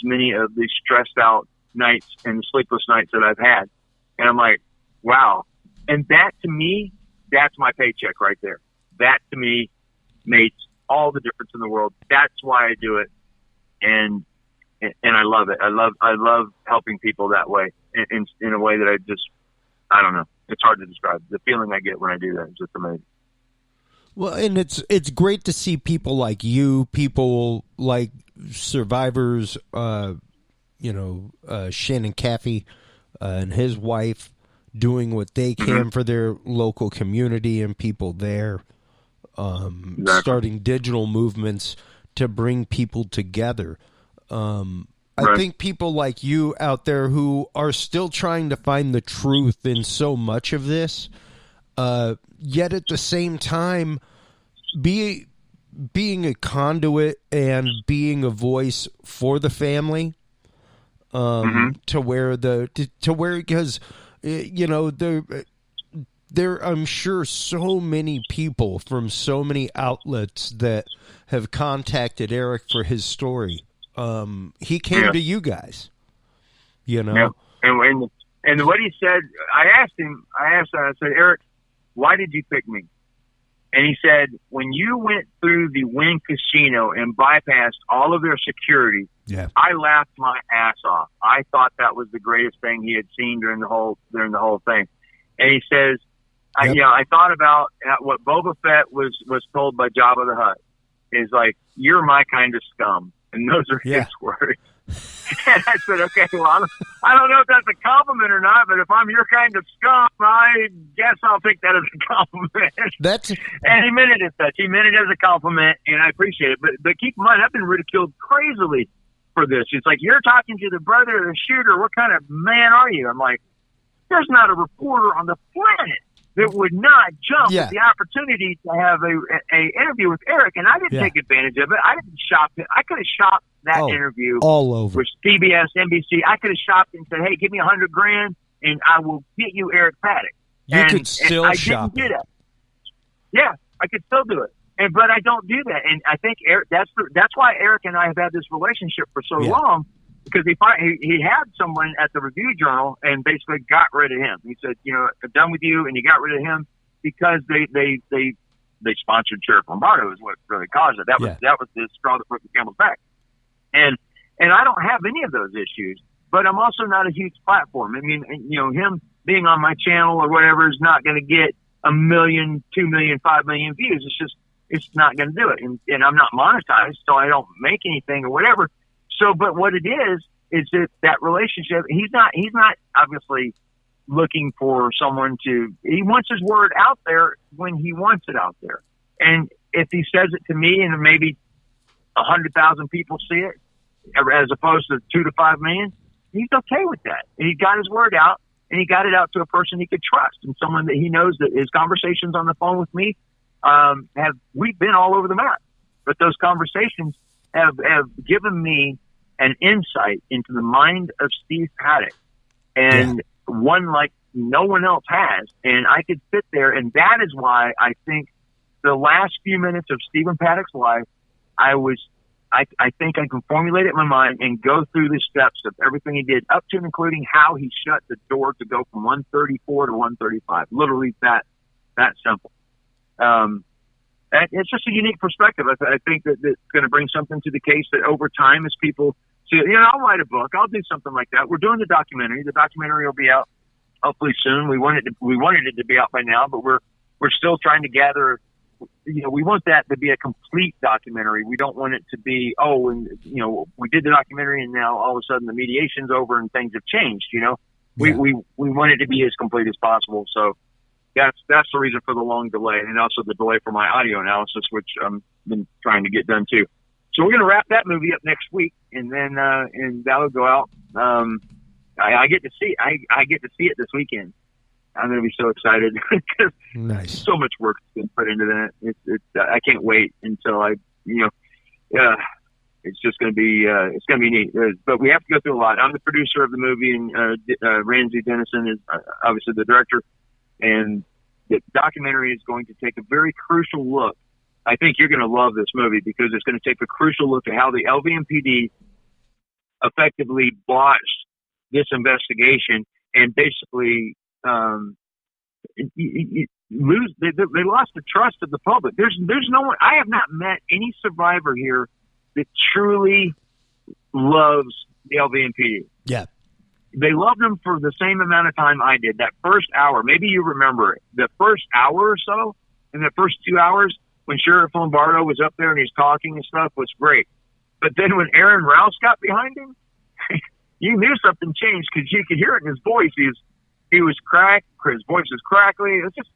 many of these stressed out nights and sleepless nights that I've had. And I'm like, wow. And that to me, that's my paycheck right there. That to me makes all the difference in the world. That's why I do it. And I love it. I love helping people that way in a way that I don't know. It's hard to describe. The feeling I get when I do that is just amazing. Well, and it's great to see people like you, people like survivors, Shannon Caffey and his wife doing what they can for their local community and people there, starting digital movements to bring people together. I think people like you out there who are still trying to find the truth in so much of this, yet at the same time, being a conduit and being a voice for the family, to where because there I'm sure so many people from so many outlets that have contacted Eric for his story. He came to you guys, And what he said, I said, Eric, why did you pick me? And he said, when you went through the Wynn Casino and bypassed all of their security, I laughed my ass off. I thought that was the greatest thing he had seen during the whole thing. And he says, I thought about what Boba Fett was told by Jabba the Hutt. Is like, you're my kind of scum. And those are his words. And I said, okay, well, I don't know if that's a compliment or not, but if I'm your kind of scum, I guess I'll take that as a compliment. And he meant it as such. He meant it as a compliment, and I appreciate it. But keep in mind, I've been ridiculed crazily for this. It's like, you're talking to the brother of the shooter. What kind of man are you? I'm like, there's not a reporter on the planet that would not jump at the opportunity to have a interview with Eric, and I didn't take advantage of it. I didn't shop it. I could have shopped that interview all over with CBS, NBC. I could have shopped and said, "Hey, give me $100,000, and I will get you Eric Paddock." You could still shop. I didn't do that. Yeah, I could still do it, but I don't do that. And I think Eric. That's why Eric and I have had this relationship for so long. Because he had someone at the Review Journal and basically got rid of him. He said, I'm done with you, and he got rid of him because they sponsored Sheriff Lombardo is what really caused it. That was the straw that broke the camel's back. And I don't have any of those issues, but I'm also not a huge platform. I mean, him being on my channel or whatever is not going to get 1 million, 2 million, 5 million views. It's not going to do it. And I'm not monetized, so I don't make anything or whatever. So, but what it is that relationship, he's not obviously looking for someone he wants his word out there when he wants it out there. And if he says it to me and maybe 100,000 people see it, as opposed to 2 to 5 million, he's okay with that. And he got his word out, and he got it out to a person he could trust and someone that he knows that his conversations on the phone with me, we've been all over the map, but those conversations have given me an insight into the mind of Steve Paddock and one like no one else has. And I could sit there, and that is why I think the last few minutes of Stephen Paddock's life, I think I can formulate it in my mind and go through the steps of everything he did, up to and including how he shut the door to go from 134 to 135. Literally that simple. And it's just a unique perspective. I think that it's going to bring something to the case that over time, as people see, I'll write a book. I'll do something like that. We're doing the documentary. The documentary will be out hopefully soon. We wanted it to be out by now, but we're still trying to gather. We want that to be a complete documentary. We don't want it to be, we did the documentary and now all of a sudden the mediation's over and things have changed. We want it to be as complete as possible. So that's the reason for the long delay, and also the delay for my audio analysis, which I've been trying to get done too. So we're going to wrap that movie up next week, and then and that'll go out. I get to see it this weekend. I'm going to be so excited because nice. So much work has been put into that. I can't wait until it's just going to be it's going to be neat. But we have to go through a lot. I'm the producer of the movie, and Ramsey Dennison is obviously the director. And the documentary is going to take a very crucial look. I think you're going to love this movie because it's going to take a crucial look at how the LVMPD effectively botched this investigation and basically they lost the trust of the public. There's no one. I have not met any survivor here that truly loves the LVMPD. Yeah. They loved them for the same amount of time I did. That first hour, maybe you remember it. The first hour or so, in the first 2 hours, when Sheriff Lombardo was up there and he's talking and stuff, was great. But then when Aaron Rouse got behind him, you knew something changed because you could hear it in his voice. He was cracked. His voice was crackly. It was just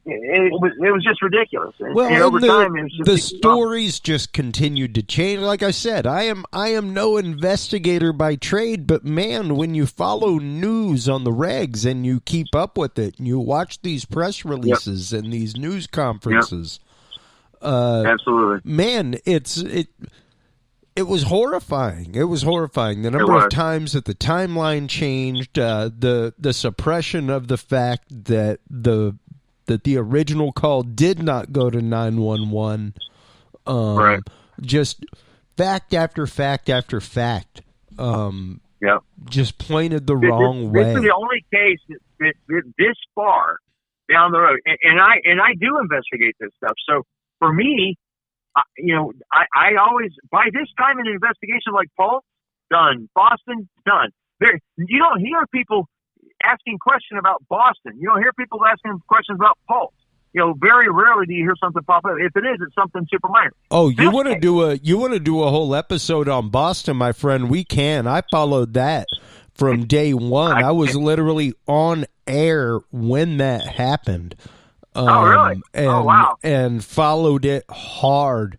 It was just ridiculous. And over time, it was just the stories just continued to change. Like I said, I am no investigator by trade, but man, when you follow news on the regs and you keep up with it, and you watch these press releases and these news conferences, absolutely, man, it was horrifying. It was horrifying. The number of times that the timeline changed, the suppression of the fact that the original call did not go to 911. Just fact after fact after fact. Just pointed the wrong way. This is the only case that this far down the road, and I do investigate this stuff. So for me, I always, by this time in an investigation like Pulse, done. Boston, done. You don't hear people asking questions about Boston. You don't hear people asking questions about Pulse. Very rarely do you hear something pop up. If it is, it's something super minor. Oh, you want to do a whole episode on Boston, my friend? We can. I followed that from day one. I was literally on air when that happened. Oh, really? Wow. And followed it hard.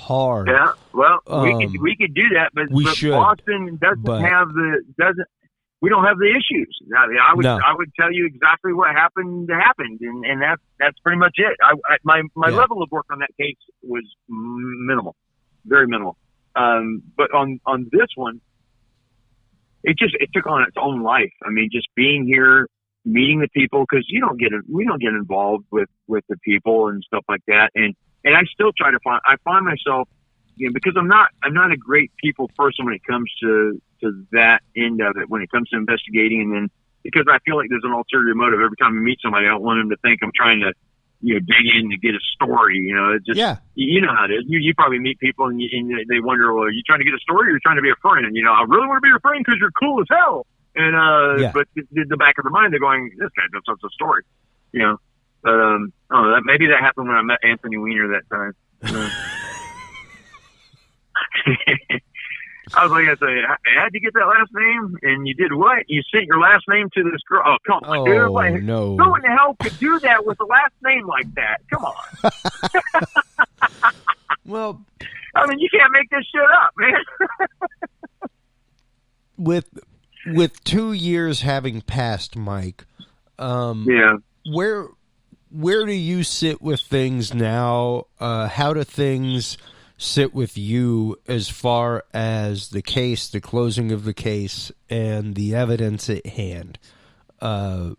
Yeah. Well, we could do that, but Boston doesn't. We don't have the issues. I would tell you exactly what happened, and that's pretty much it. My level of work on that case was minimal, very minimal. But on this one, it took on its own life. I mean, just being here, meeting the people, because we don't get involved with the people and stuff like that. And I still try to find myself, because I'm not a great people person when it comes to that end of it, when it comes to investigating. And then because I feel like there's an ulterior motive every time I meet somebody, I don't want them to think I'm trying to, dig in to get a story. You know how it is. You probably meet people and they wonder, well, are you trying to get a story or are you trying to be a friend? And, I really want to be your friend because you're cool as hell. And, but in the back of their mind, they're going, this guy just wants a story, But, I don't know, maybe that happened when I met Anthony Weiner that time. I was like, how'd you get that last name? And you did what? You sent your last name to this girl? Oh, come on, dude. Like, no. Who in the hell could do that with a last name like that? Come on. Well, I mean, you can't make this shit up, man. With 2 years having passed, Mike, where do you sit with things now? How do things sit with you as far as the case, the closing of the case, and the evidence at hand. I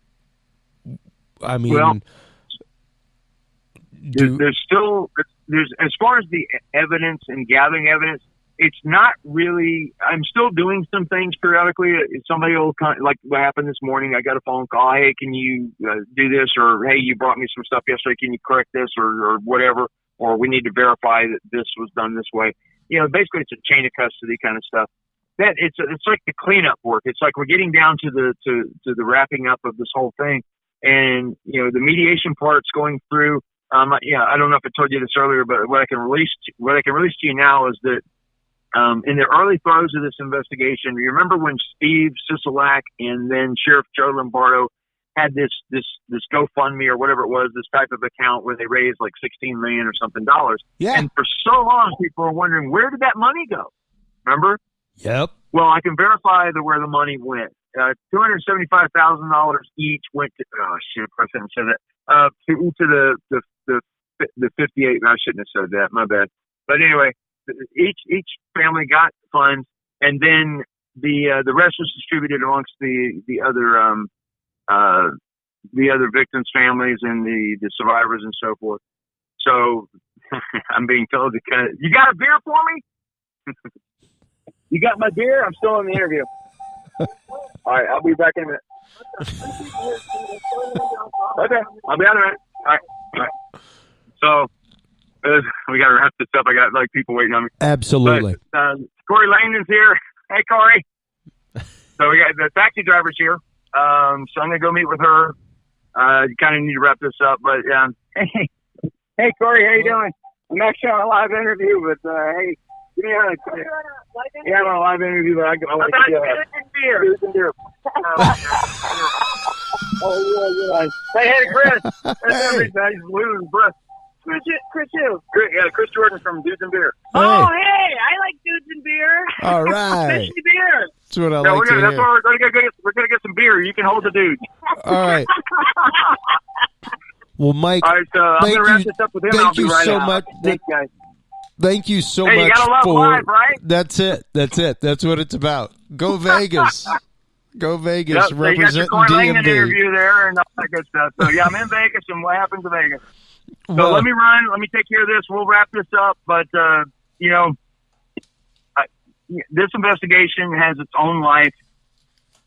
mean, well, there's as far as the evidence and gathering evidence, it's not really. I'm still doing some things periodically. Somebody will like what happened this morning. I got a phone call. Hey, can you do this? Or hey, you brought me some stuff yesterday. Can you correct this or whatever? Or we need to verify that this was done this way. You know, basically it's a chain of custody kind of stuff. That it's like the cleanup work. It's like we're getting down to the wrapping up of this whole thing, and you know the mediation part's going through. I don't know if I told you this earlier, but what I can release to you now is that. In the early throes of this investigation, you remember when Steve Sisolak and then Sheriff Joe Lombardo had this GoFundMe or whatever it was, this type of account where they raised like $16 million or something dollars. Yeah. And for so long, people are wondering, where did that money go? Remember? Yep. Well, I can verify where the money went. $275,000 each went to. Oh shit! I shouldn't have said that. To each of the 58. I shouldn't have said that. My bad. But anyway. Each family got funds, and then the rest was distributed amongst the other victims' families and the survivors and so forth. So I'm being told you got a beer for me? You got my beer? I'm still in the interview. All right, I'll be back in a minute. Okay, I'll be out in a minute. All right. So. We got to wrap this up. I got people waiting on me. Absolutely. But, Corey Langdon's here. Hey, Corey. So we got the taxi driver's here. So I'm going to go meet with her. You kind of need to wrap this up, but hey, Corey, how you doing? I'm actually on a live interview, but hey, give me a. Yeah, I'm on a live interview, but I want to get Dudes and beer. Oh yeah. Say hey to Chris. That's everything. He's losing his breath. Chris who? Chris Jordan from Dudes and Beer. Hey. Oh, hey, I like Dudes and Beer. All right. Fishy beer. That's what I like to hear. That's where we're going to get some beer. You can hold the dude. All right. Well, Mike, all right, so I'm going to wrap this up with him. Thank you right so out. much. Thanks, guys. Thank you so hey, much you gotta love for live, right? That's it. That's what it's about. Go Vegas. Go Vegas. Yep, so representing you got your Corey Langdon DnB. interview there and all that good stuff. So yeah, I'm in Vegas, and what happens in Vegas? So Well, let me run. Let me take care of this. We'll wrap this up. But this investigation has its own life.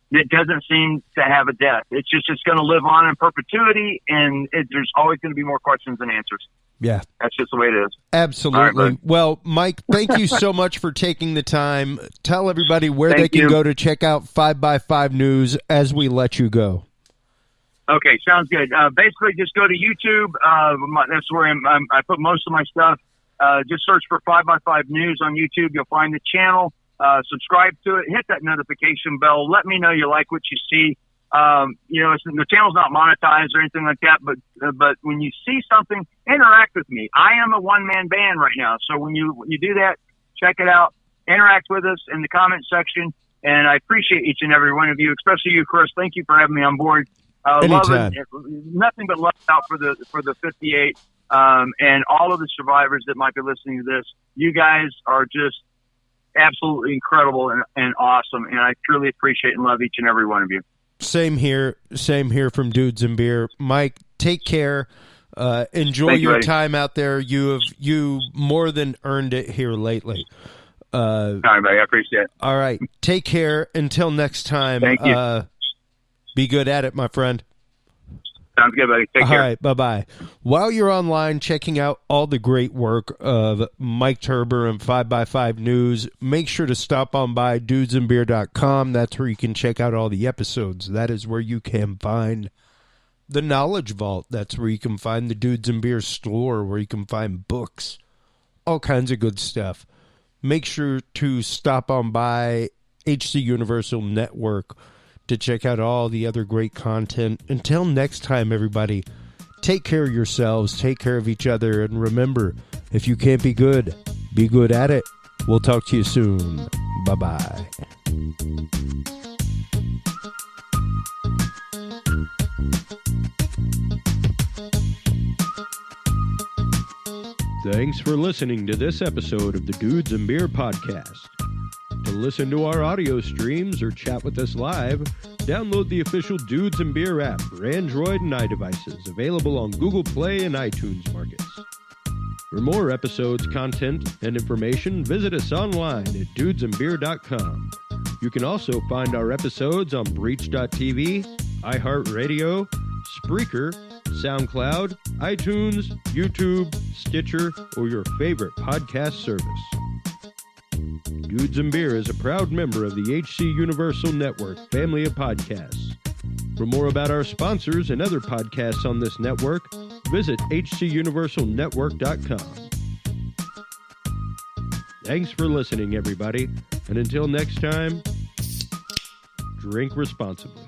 It doesn't seem to have a death. It's going to live on in perpetuity, and there's always going to be more questions than answers. Yeah. That's just the way it is. Absolutely. All right, well, Mike, thank you so much for taking the time. Tell everybody where they can go to check out 5x5 News as we let you go. Okay, sounds good. Basically, just go to YouTube. That's where I put most of my stuff. Just search for 5x5 News on YouTube. You'll find the channel. Subscribe to it. Hit that notification bell. Let me know you like what you see. The channel's not monetized or anything like that, but when you see something, interact with me. I am a one-man band right now, so when you do that, check it out. Interact with us in the comment section, and I appreciate each and every one of you, especially you, Chris. Thank you for having me on board. Nothing but love out for the 58 and all of the survivors that might be listening to this. You guys are just absolutely incredible and awesome, and I truly appreciate and love each and every one of you. Same here from Dudes and Beer. Mike, take care. Enjoy your time out there. You more than earned it here lately. All right, buddy. I appreciate it. All right. Take care. Until next time. Thank you. Be good at it, my friend. Sounds good, buddy. Take care. All right, bye-bye. While you're online checking out all the great work of Mike Turber and 5x5 News, make sure to stop on by dudesandbeer.com. That's where you can check out all the episodes. That is where you can find the Knowledge Vault. That's where you can find the Dudes and Beer store, where you can find books, all kinds of good stuff. Make sure to stop on by HC Universal Network to check out all the other great content. Until next time, everybody, take care of yourselves, take care of each other, and remember, if you can't be good at it. We'll talk to you soon. Bye-bye. Thanks for listening to this episode of the Dudes and Beer Podcast. To listen to our audio streams or chat with us live, download the official Dudes and Beer app for Android and iDevices, available on Google Play and iTunes markets. For more episodes, content, and information, visit us online at dudesandbeer.com. You can also find our episodes on Breach.tv, iHeartRadio, Spreaker, SoundCloud, iTunes, YouTube, Stitcher, or your favorite podcast service. Dudes and Beer is a proud member of the HC Universal Network family of podcasts. For more about our sponsors and other podcasts on this network, visit hcuniversalnetwork.com. Thanks for listening, everybody, and until next time, drink responsibly.